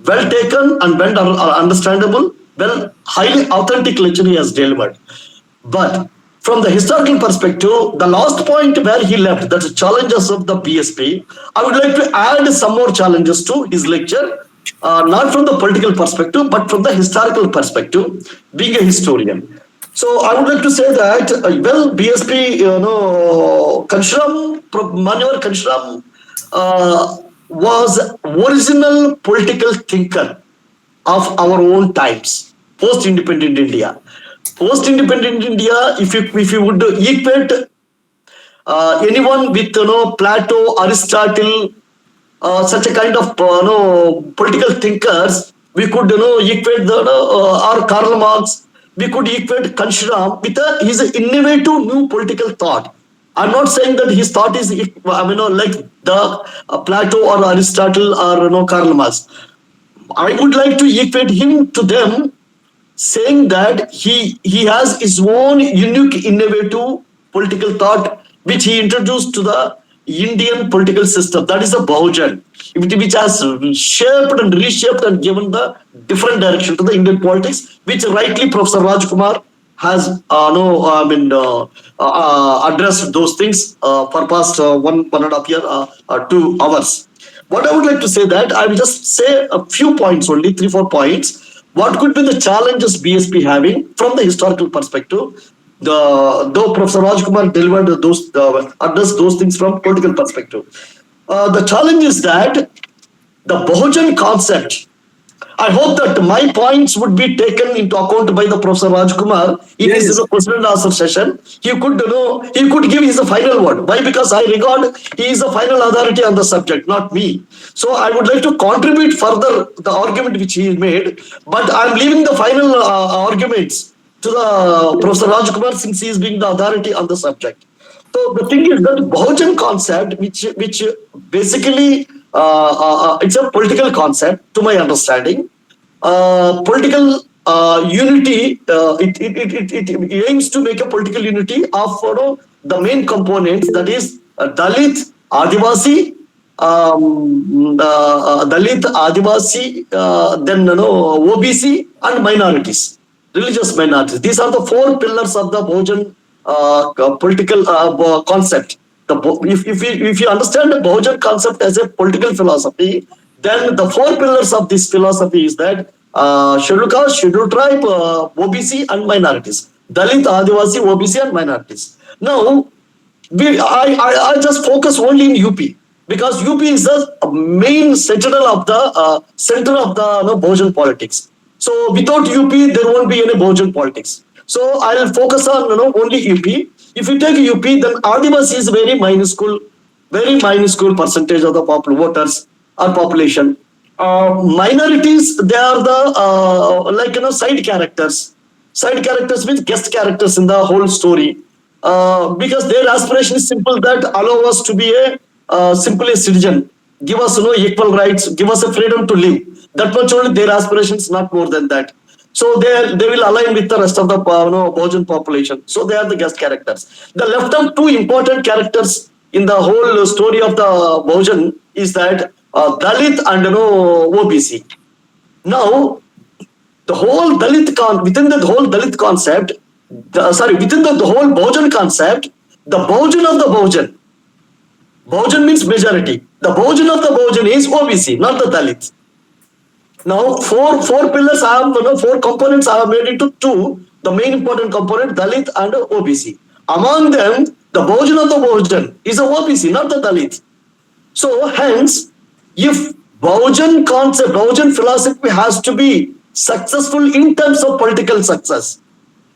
well taken and well understandable, well highly authentic lecture he has delivered. But from the historical perspective, the last point where he left, that's challenges of the BSP, I would like to add some more challenges to his lecture, not from the political perspective, but from the historical perspective, being a historian. So I would like to say that, BSP, Kanshram, Manyor Kanshram, was original political thinker of our own times, post-independent India. Post-independent India, if you would equate anyone with Plato, Aristotle, such a kind of political thinkers, we could equate the or Karl Marx, we could equate Kanshram with his innovative new political thought. I'm not saying that his thought is like the Plato or Aristotle or Karl Marx. I would like to equate him to them, saying that he has his own unique, innovative political thought which he introduced to the Indian political system. That is the Bahujan, which has shaped and reshaped and given the different direction to the Indian politics, which rightly Professor Raj Kumar has no, I mean, addressed those things for past 1.5 year, 2 hours. What I would like to say that I will just say a few points only, 3-4 points. What could be the challenges BSP having from the historical perspective? Though Professor Rajkumar delivered those addressed those things from political perspective. The challenge is that the Bahujan concept. I hope that my points would be taken into account by the Professor Rajkumar in Yes, his question and answer session. He could give his final word. Why? Because I regard he is the final authority on the subject, not me. So I would like to contribute further the argument which he made, but I'm leaving the final arguments to the Professor Rajkumar since he is being the authority on the subject. So the thing is that Bahujan concept, which basically it's a political concept, to my understanding. Political unity. It aims to make a political unity of the main components, that is Dalit, Adivasi, Dalit, Adivasi, then OBC and minorities, religious minorities. These are the 4 pillars of the Bahujan political concept. If you understand the Bahujan concept as a political philosophy, then the 4 pillars of this philosophy is that scheduled caste, scheduled tribe, OBC, and minorities. Dalit, Adivasi, OBC, and minorities. Now, I just focus only in UP because UP is the main center of the Bahujan politics. So without UP, there won't be any Bahujan politics. So I'll focus on only UP. If you take UP, then Adivasi is very minuscule percentage of the voters or population. Minorities, they are the side characters with guest characters in the whole story. Because their aspiration is simple, that allow us to be a simply a citizen, give us equal rights, give us a freedom to live. That much only their aspirations, not more than that. So they will align with the rest of the Bahujan population. So they are the guest characters. The left of 2 important characters in the whole story of the Bahujan is that Dalit and OBC. Now the whole within the whole Dalit concept, within the whole Bahujan concept, the Bahujan of the Bahujan. Bahujan means majority. The Bahujan of the Bahujan is OBC, not the Dalit. Now, four pillars I have, 4 components I have made into 2. The main important component, Dalit and OBC. Among them, the Bahujan of the Bahujan is a OBC, not the Dalit. So, hence, if Bahujan concept, Bahujan philosophy has to be successful in terms of political success,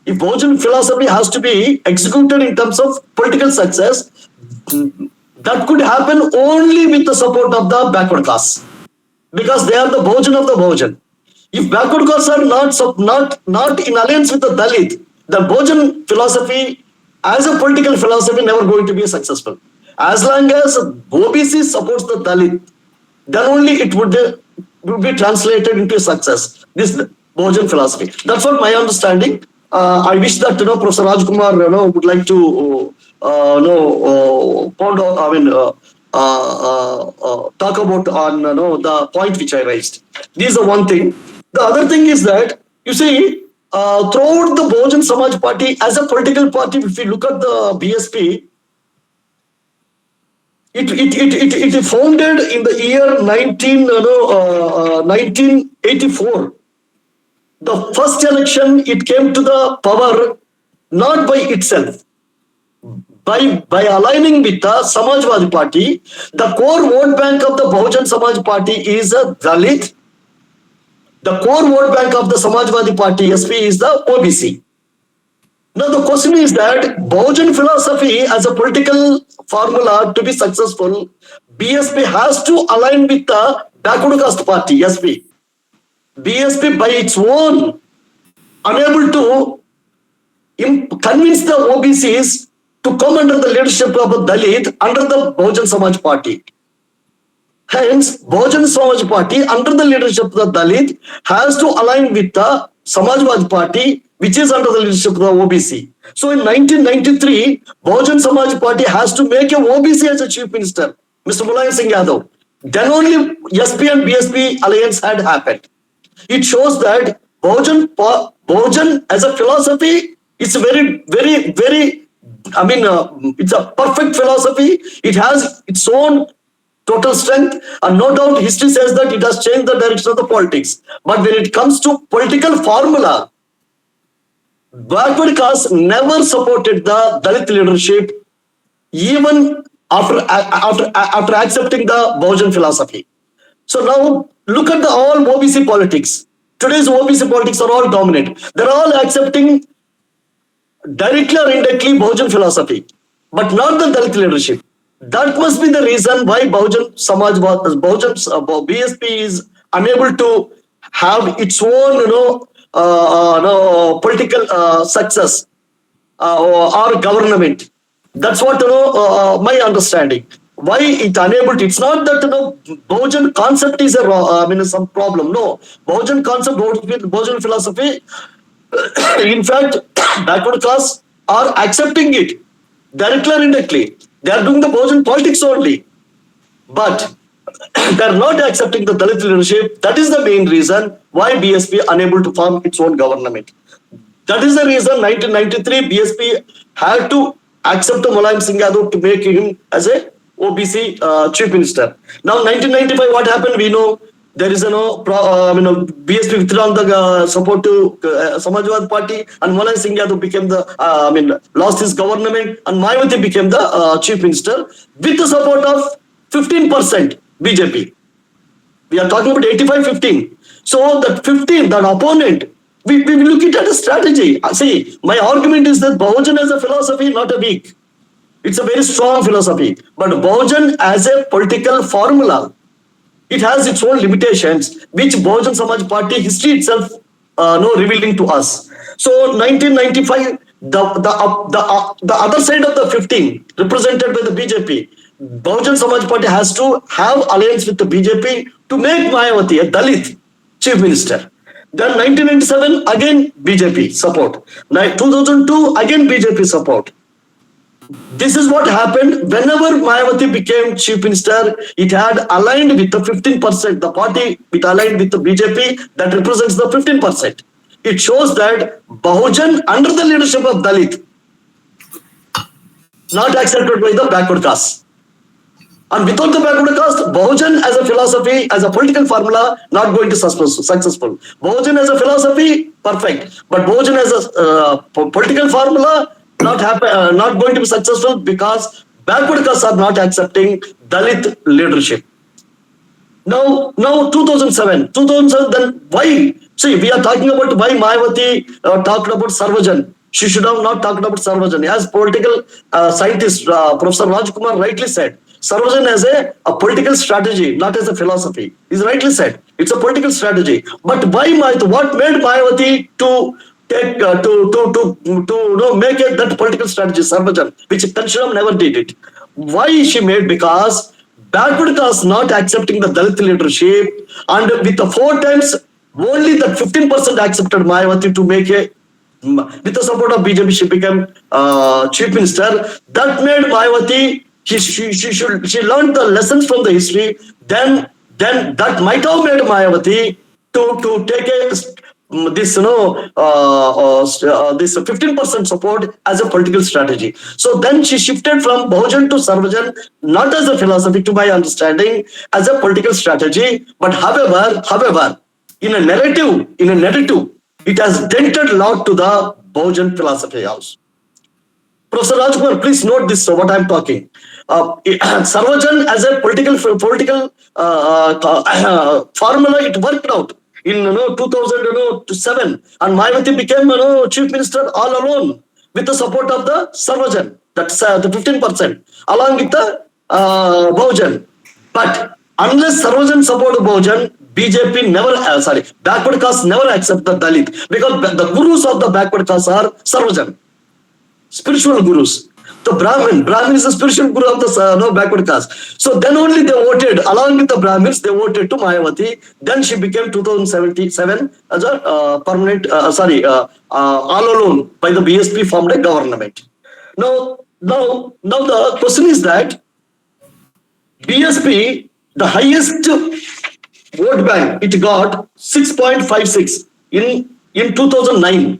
if Bahujan philosophy has to be executed in terms of political success, that could happen only with the support of the backward castes, because they are the Bahujan of the Bahujan. If backward castes are not in alliance with the Dalit, the Bahujan philosophy as a political philosophy never going to be successful. As long as OBC supports the Dalit, then only it would be translated into success. This Bahujan philosophy. That's what my understanding. I wish that Professor Raj Kumar would like to talk about on the point which I raised. This is the one thing. The other thing is that you see throughout the Bahujan Samaj Party as a political party, if we look at the BSP, it founded in the year 1984. The first election, it came to the power not by itself, by aligning with the Samajwadi Party, the core vote bank of the Bahujan Samaj Party is a Dalit. The core vote bank of the Samajwadi Party, SP, is the OBC. Now the question is that Bahujan philosophy as a political formula to be successful, BSP has to align with the backward caste party, SP. BSP by its own unable to convince the OBCs to come under the leadership of a Dalit under the Bahujan Samaj Party. Hence, Bahujan Samaj Party under the leadership of the Dalit has to align with the Samajwadi Party, which is under the leadership of the OBC. So in 1993, Bahujan Samaj Party has to make a OBC as a chief minister, Mr. Mulayam Singh Yadav. Then only SP and BSP alliance had happened. It shows that Bahujan as a philosophy, it's very, very, very, it's a perfect philosophy. It has its own total strength, and no doubt history says that it has changed the direction of the politics. But when it comes to political formula, backward caste never supported the Dalit leadership, even after accepting the Bahujan philosophy. So now look at the all OBC politics. Today's OBC politics are all dominant. They're all accepting directly or indirectly Bahujan philosophy, but not the Dalit leadership. That must be the reason why Bahujan BSP is unable to have its own, political success or government. That's what my understanding. Why it unable to? It's not that Bahujan concept is some problem. No, Bahujan concept, Bahujan philosophy. In fact, backward castes are accepting it directly or indirectly. They are doing the Bahujan politics only, but they are not accepting the Dalit leadership. That is the main reason why BSP unable to form its own government. That is the reason 1993 BSP had to accept the Mulayam Singh Yadav to make him as a OBC chief minister. Now 1995, what happened? We know there is BSP withdrawn the support to Samajwadi Party, and Mulayam Singh Yadav became lost his government, and Mayawati became the chief minister with the support of 15% BJP. We are talking about 85-15. So that 15, that opponent, we look at a strategy. See, my argument is that Bahujan as a philosophy, not a weak. It's a very strong philosophy. But Bahujan as a political formula, it has its own limitations, which Bahujan Samaj Party history itself revealing to us. So 1995, the other side of the 15, represented by the BJP, Bahujan Samaj Party has to have alliance with the BJP to make Mayawati a Dalit chief minister. Then 1997, again BJP support. 2002, again BJP support. This is what happened whenever Mayawati became chief minister. It had aligned with the 15%. The party it aligned with the BJP that represents the 15%. It shows that Bahujan under the leadership of Dalit not accepted by the backward caste. And without the backward caste, Bahujan as a philosophy, as a political formula, not going to successful. Bahujan as a philosophy, perfect. But Bahujan as a political formula, not going to be successful because backward castes are not accepting Dalit leadership. Now 2007, then why? See, we are talking about why Mayawati talked about Sarvajan. She should have not talked about Sarvajan. As political scientist, Professor Raj Kumar rightly said, Sarvajan as a political strategy, not as a philosophy. He's rightly said. It's a political strategy. But why Mayawati? What made Mayawati to take make that political strategy, Sarvajan, which Kanshiram never did it? Why she made? Because backward caste not accepting the Dalit leadership, and with the 4 times only that 15% accepted Mayawati to make a, with the support of BJP, she became chief minister. That made Mayawati. She learned the lessons from the history. Then that might have made Mayawati to take this 15% support as a political strategy. So then she shifted from Bahujan to Sarvajan, not as a philosophy, to my understanding, as a political strategy. But however, in a narrative, it has dented a lot to the Bahujan philosophy house. Professor Raj Kumar, please note this, what I'm talking. Sarvajan as a political formula, it worked out in 2007, and Mayawati became chief minister all alone with the support of the Sarvajan. That's the 15%, along with the Bahujan. But unless Sarvajan support Bahujan, BJP never, backward caste never accept the Dalit, because the gurus of the backward caste are Sarvajan, spiritual gurus. The Brahmin is the spiritual guru of the backward caste. So then only they voted, along with the Brahmins, they voted to Mayawati. Then she became 2077 as a permanent, all alone by the BSP formed a government. Now the question is that BSP, the highest vote bank, it got 6.56 in 2009.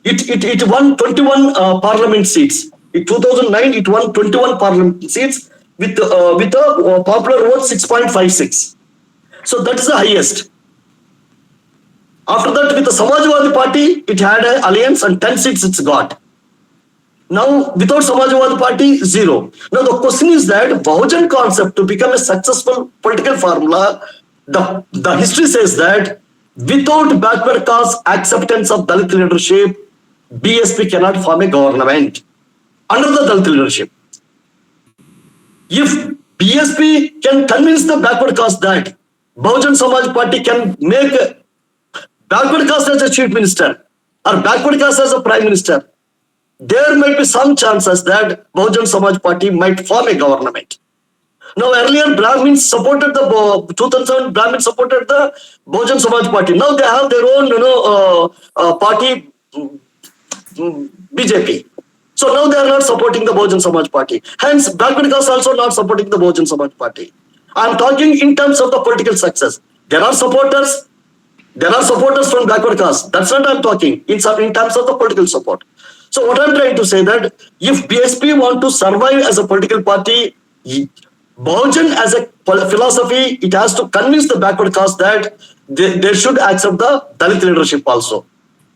It won 21 parliament seats. In 2009, it won 21 parliament seats with a popular vote 6.56. So that's the highest. After that, with the Samajwadi Party, it had an alliance and 10 seats it's got. Now, without Samajwadi Party, 0. Now, the question is that Bahujan concept to become a successful political formula, the history says that without backward caste acceptance of Dalit leadership, BSP cannot form a government under the Dalit leadership. If BSP can convince the backward caste that Bahujan Samaj Party can make backward caste as a chief minister or backward caste as a prime minister, there might be some chances that Bahujan Samaj Party might form a government. Now, earlier Brahmins supported the 2007 Brahmins supported the Bahujan Samaj Party. Now they have their own party, BJP. So now they are not supporting the Bahujan Samaj Party. Hence, backward caste also not supporting the Bahujan Samaj Party. I am talking in terms of the political success. There are supporters from backward caste. That's what I'm talking in terms of the political support. So what I'm trying to say that if BSP want to survive as a political party, Bahujan as a philosophy, it has to convince the backward caste that they should accept the Dalit leadership also.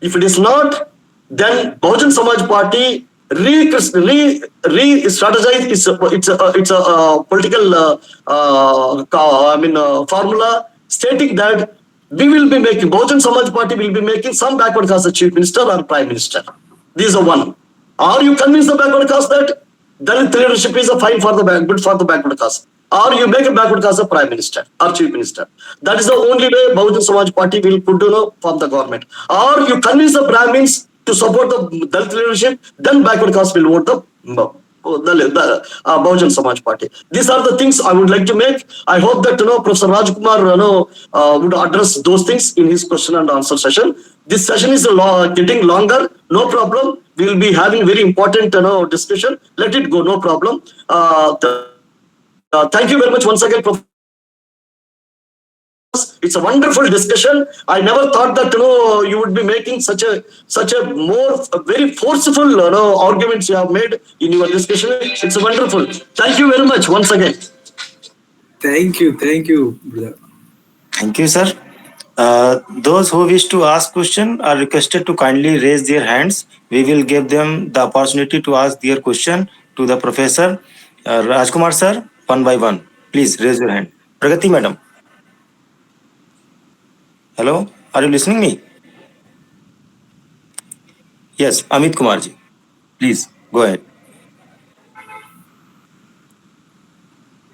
If it is not, then Bahujan Samaj Party re-strategize it's a political formula stating that we will be making, Bahujan Samaj Party will be making some backward caste chief minister or prime minister. This is a one. Or you convince the backward caste that Dalit leadership is a fine for the good for the backward caste. Or you make a backward caste a prime minister or chief minister. That is the only way Bahujan Samaj Party will put form the government. Or you convince the Brahmins to support the Dalit leadership, then backward caste will vote the Bahujan Samaj Party. These are the things I would like to make. I hope that Professor Raj Kumar would address those things in his question and answer session. This session is getting longer. No problem. We will be having very important discussion. Let it go. No problem. Thank you very much once again, Prof. It's a wonderful discussion. I never thought that you would be making such a very forceful arguments you have made in your discussion. It's wonderful. Thank you very much once again. Thank you, brother. Thank you, sir. Those who wish to ask question are requested to kindly raise their hands. We will give them the opportunity to ask their question to the professor. Raj Kumar sir, one by one. Please raise your hand. Pragati madam. Hello, are you listening me? Yes, Amit Kumar ji. Please go ahead.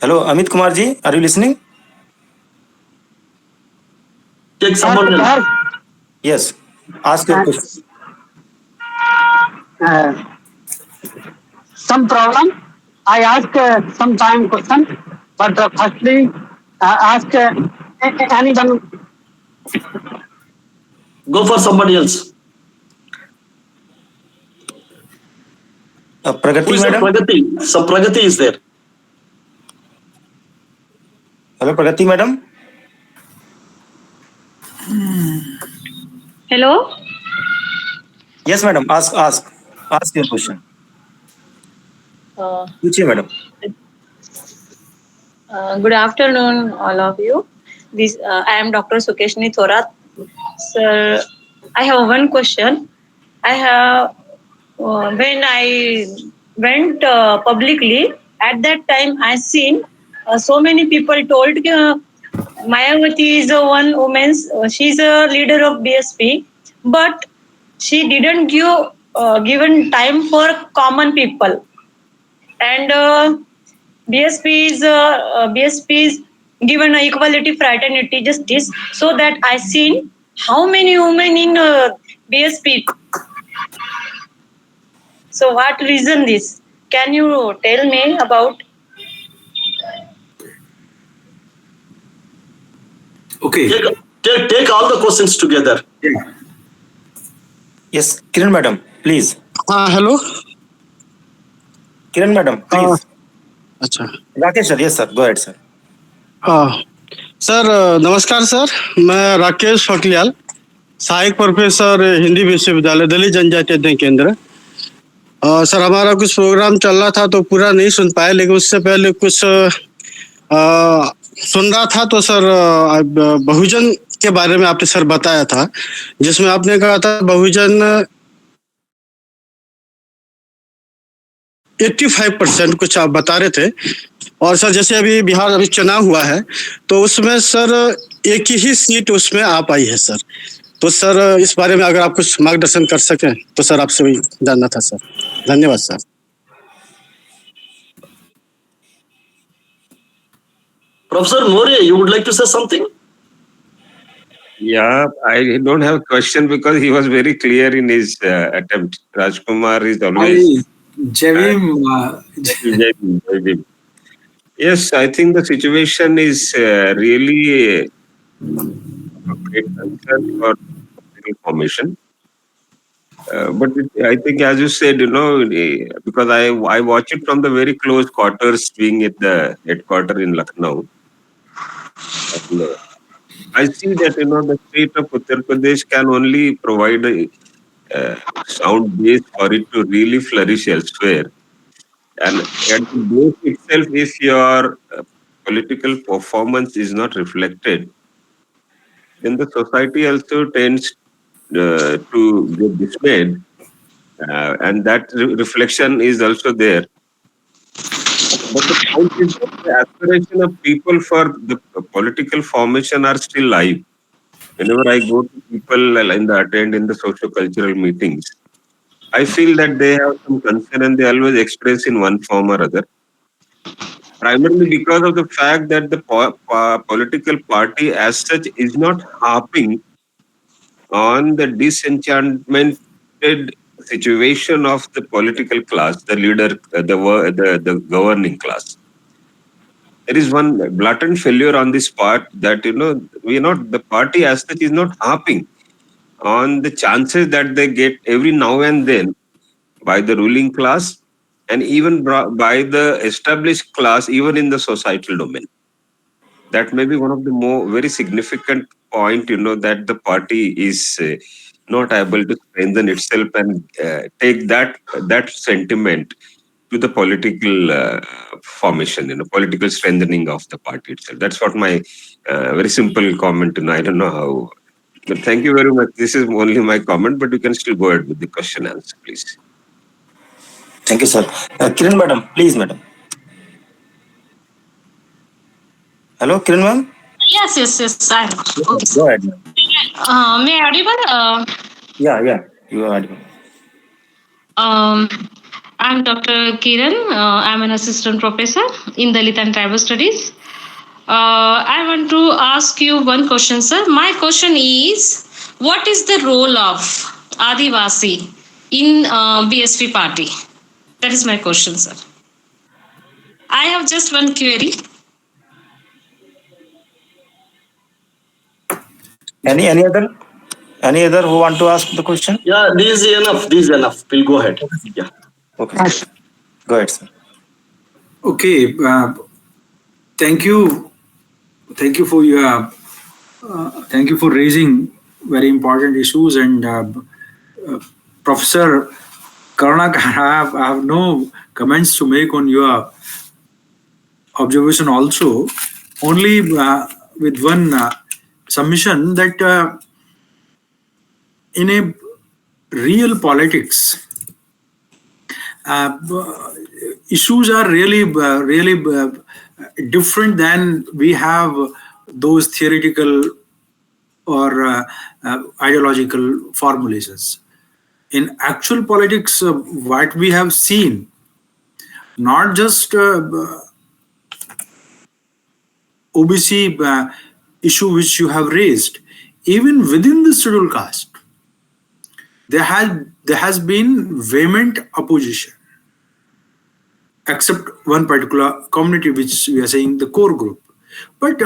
Hello, Amit Kumar ji, are you listening? Take someone else. Yes, ask your question. Some problem. I ask some time question, but firstly, ask anyone. Go for somebody else. Pragati madam. Pragati? Some Pragati is there. Hello, Pragati madam. Hello. Yes, madam. Ask your question. Vijay madam. Good afternoon, all of you. I am Dr. Sukeshni. Sir, I have one question. I have when I went publicly, at that time I seen so many people told Mayawati is a one woman. She's a leader of BSP, but she didn't give given time for common people. And BSP is given a equality, fraternity, justice. So that I seen how many women in BSP. So what reason this? Can you tell me about? Okay. Take all the questions together. Yeah. Yes, Kiran madam, please. Hello. Kiran madam, please. अच्छा Rakesh sir, yes sir, go ahead sir. Sir नमस्कार sir, मैं राकेश फकलियाल, सहायक professor Hindi विश्वविद्यालय दलित जनजाति अध्ययन केंद्र। Sir हमारा कुछ प्रोग्राम चल रहा था तो पूरा नहीं सुन पाए, लेकिन उससे पहले कुछ सुन रहा था तो सर बहुजन के बारे में आपने सर बताया था, जिसमें आपने कहा था बहुजन 85% कुछ आप बता रहे थे। और सर जैसे अभी बिहार अभी चुनाव हुआ है तो उसमें सर एक ही सीट उसमें आ पाई है सर, तो सर इस बारे में अगर आप कुछ मार्गदर्शन कर सकें तो सर आपसे भी जानना था सर। धन्यवाद sir. Professor More, you would like to say something? Yeah, I don't have a question because he was very clear in his attempt. Raj Kumar is always. Vijay, Vijay. Yes, I think the situation is really a great concern for political formation. But I think, as you said, because I watch it from the very close quarters, being at the headquarters in Lucknow. And, I see that the state of Uttar Pradesh can only provide a sound base for it to really flourish elsewhere. And at the base itself, if your political performance is not reflected, then the society also tends to get dismayed, and that reflection is also there. But the point is that the aspiration of people for the political formation are still live. Whenever I go to people attend in the socio-cultural meetings, I feel that they have some concern and they always express in one form or other. Primarily because of the fact that the political party as such is not harping on the disenchantmented situation of the political class, the leader, the governing class. There is one blatant failure on this part that the party as such is not harping on the chances that they get every now and then by the ruling class and even by the established class, even in the societal domain. That may be one of the very significant point, that the party is not able to strengthen itself and take that sentiment to the political formation, political strengthening of the party itself. That's what my very simple comment. I don't know how. But thank you very much. This is only my comment, but you can still go ahead with the question answer, please. Thank you, sir. Kiran madam, please, madam. Hello, Kiran ma'am. Yes. I'm okay. Go ahead, ma'am. May I audible? Yeah, you are audible. I'm Dr. Kiran. I'm an assistant professor in Dalit and Tribal Studies. I want to ask you one question, sir. My question is, what is the role of Adivasi in BSP party? That is my question, sir. I have just one query. Any other who want to ask the question? Yeah, this is enough. We'll go ahead. Yeah. Okay. Go ahead, sir. Okay. Thank you for your thank you for raising very important issues. And Professor Karunyakara, I have no comments to make on your observation also, only with one submission that in a real politics, issues are really different than we have those theoretical or ideological formulations. In actual politics, what we have seen, not just OBC issue which you have raised, even within the scheduled caste, there has been vehement opposition, except one particular community which we are saying the core group. But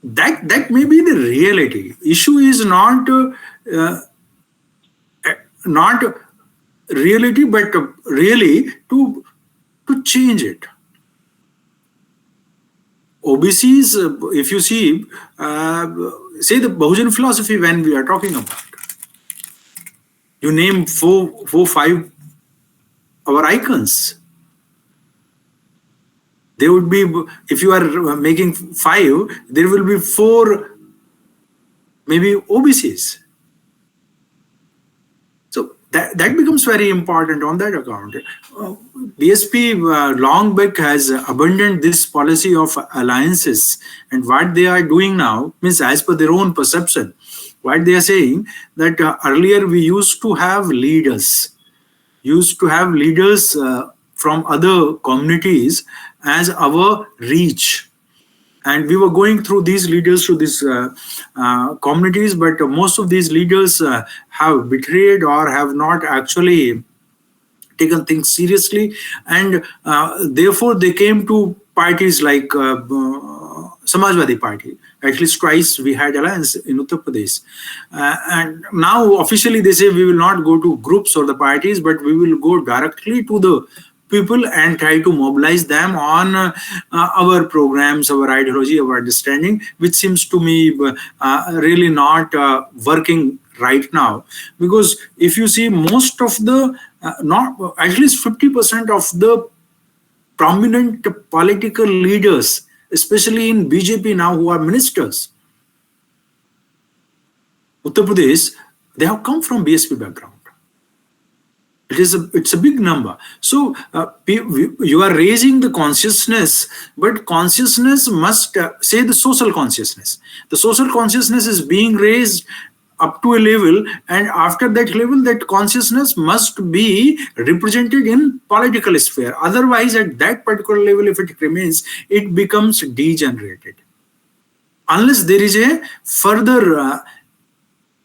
that may be the reality. Issue is not reality, but really to change it. OBCs, if you see, say the Bahujan philosophy when we are talking about, you name four, five our icons. There would be, if you are making 5, there will be 4 maybe OBCs. So that becomes very important on that account. BSP long back has abandoned this policy of alliances, and what they are doing now means as per their own perception. What they are saying that earlier we used to have leaders from other communities as our reach, and we were going through these leaders to these communities, but most of these leaders have betrayed or have not actually taken things seriously, and therefore they came to parties like Samajwadi Party. At least twice we had alliance in Uttar Pradesh, and now officially they say we will not go to groups or the parties, but we will go directly to the people and try to mobilize them on our programs, our ideology, our understanding, which seems to me really not working right now. Because if you see, most of the, not at least 50% of the prominent political leaders, especially in BJP now, who are ministers, Uttar Pradesh, they have come from BSP background. It's a big number. So you are raising the consciousness, but consciousness must say the social consciousness. The social consciousness is being raised up to a level, and after that level, that consciousness must be represented in political sphere. Otherwise, at that particular level, if it remains, it becomes degenerated. Unless there is a further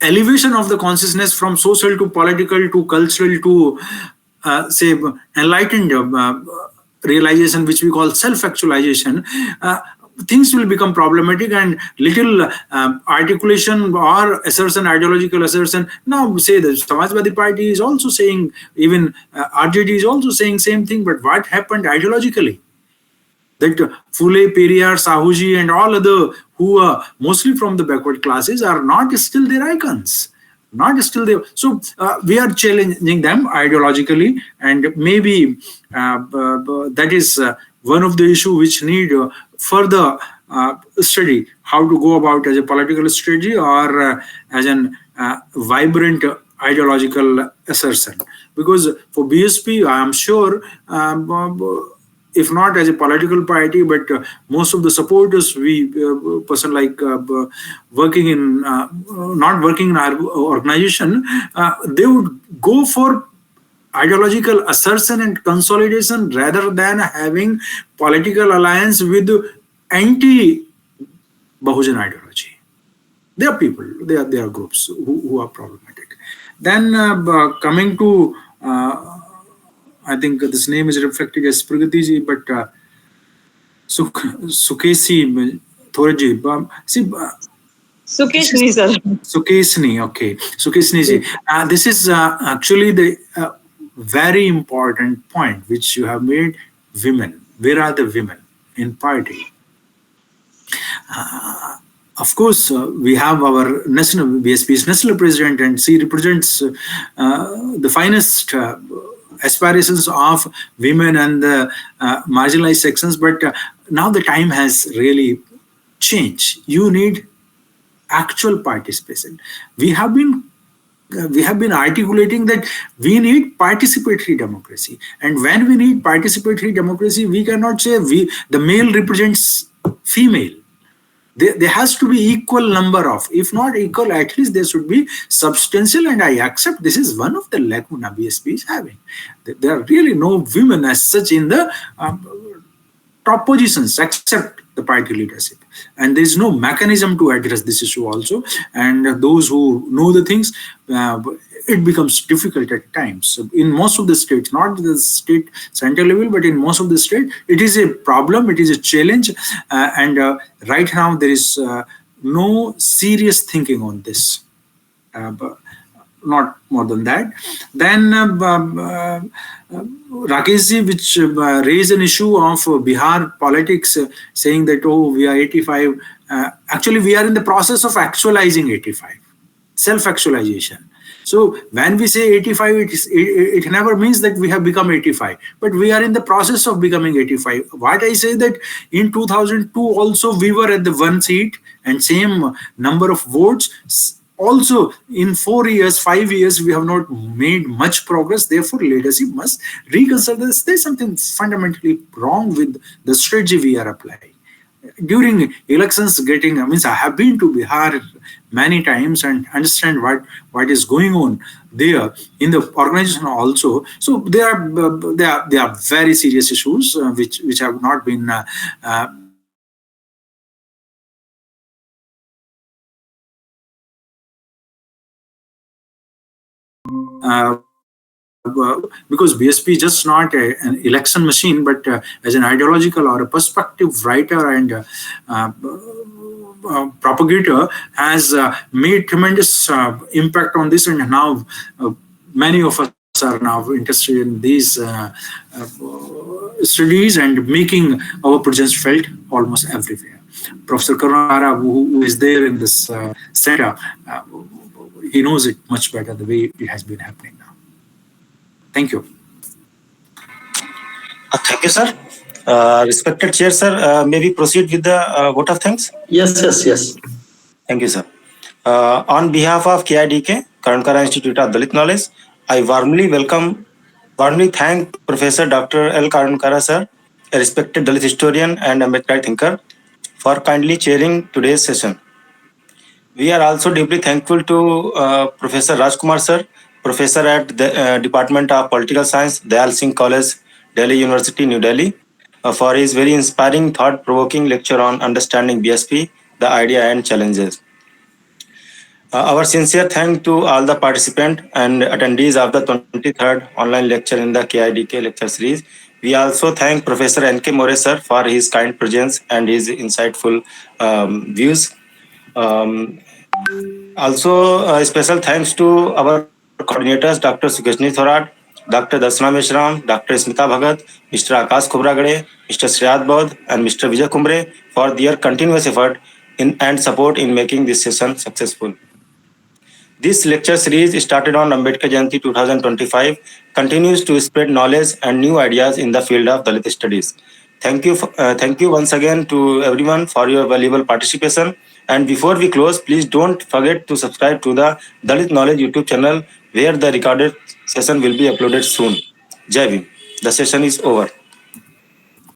elevation of the consciousness from social to political to cultural to say enlightened realization, which we call self-actualization, things will become problematic, and little articulation or assertion, ideological assertion. Now say the Samajwadi Party is also saying, even RJD is also saying same thing, but what happened ideologically? That Phule, Periyar, Sahuji and all other who are mostly from the backward classes are not still their icons, not still there. So we are challenging them ideologically, and maybe that is one of the issues which need further study, how to go about as a political strategy or as an vibrant ideological assertion. Because for BSP, I am sure, if not as a political party, but most of the supporters, we person like working in not working in our organization, they would go for ideological assertion and consolidation rather than having political alliance with anti-Bahujan ideology. There are people, there are groups who are problematic. Then coming to I think this name is reflected as Pragatiji, but Sukeshni, Thoraji. See, Sukeshni, sir. Sukeshni, okay. Sukeshni ji. This is actually the very important point which you have made. Women. Where are the women in party? Of course, we have our national BSP's national president, and she represents the finest aspirations of women and the marginalized sections, but now the time has really changed. You need actual participation. We have been we have been articulating that we need participatory democracy, and when we need participatory democracy, we cannot say the male represents female. There has to be equal number of, if not equal, at least there should be substantial, and I accept this is one of the lacuna BSP is having. There are really no women as such in the top positions except the party leadership, and there is no mechanism to address this issue also, and those who know the things, it becomes difficult at times. So in most of the states, not the state central level, but in most of the state, it is a problem, it is a challenge, and right now there is no serious thinking on this. Not more than that. Then Rakeshji, which raised an issue of Bihar politics, saying that, oh, we are 85. Actually, we are in the process of actualizing 85, self-actualization. So when we say 85, it never means that we have become 85, but we are in the process of becoming 85. What I say that in 2002 also we were at the 1 seat and same number of votes. Also, in 4 years, 5 years, we have not made much progress. Therefore, leadership must reconsider this. There's something fundamentally wrong with the strategy we are applying. During elections, I have been to Bihar many times and understand what is going on there in the organization also. So there are very serious issues which have not been because BSP is just not an election machine, but as an ideological or a perspective writer and propagator, has made tremendous impact on this, and now many of us are now interested in these studies and making our presence felt almost everywhere. Professor Karunyakara, who is there in this center, he knows it much better the way it has been happening now. Thank you. Thank you, sir. Respected chair, sir, may we proceed with the vote of thanks? Yes. Thank you, sir. On behalf of KIDK, Karunyakara Institute of Dalit Knowledge, I warmly thank Professor Dr. L. Karunyakara, sir, a respected Dalit historian and Ambedkar thinker, for kindly chairing today's session. We are also deeply thankful to Professor Raj Kumar, sir, professor at the Department of Political Science, Dyal Singh College, Delhi University, New Delhi, for his very inspiring, thought-provoking lecture on understanding BSP, the idea and challenges. Our sincere thanks to all the participants and attendees of the 23rd online lecture in the KIDK lecture series. We also thank Professor N.K. More, sir, for his kind presence and his insightful views. Also, a special thanks to our coordinators, Dr. Sukeshni, Dr. Darshana, Dr. Smita Bhagat, Mr. Akash Khobragade, Mr. Shreyat and Mr. Vijay Kumre for their continuous effort and support in making this session successful. This lecture series started on Ambedkar Jayanti 2025 continues to spread knowledge and new ideas in the field of Dalit studies. Thank you once again to everyone for your valuable participation. And before we close, please don't forget to subscribe to the Dalit Knowledge YouTube channel, where the recorded session will be uploaded soon. Jai Bhim. The session is over.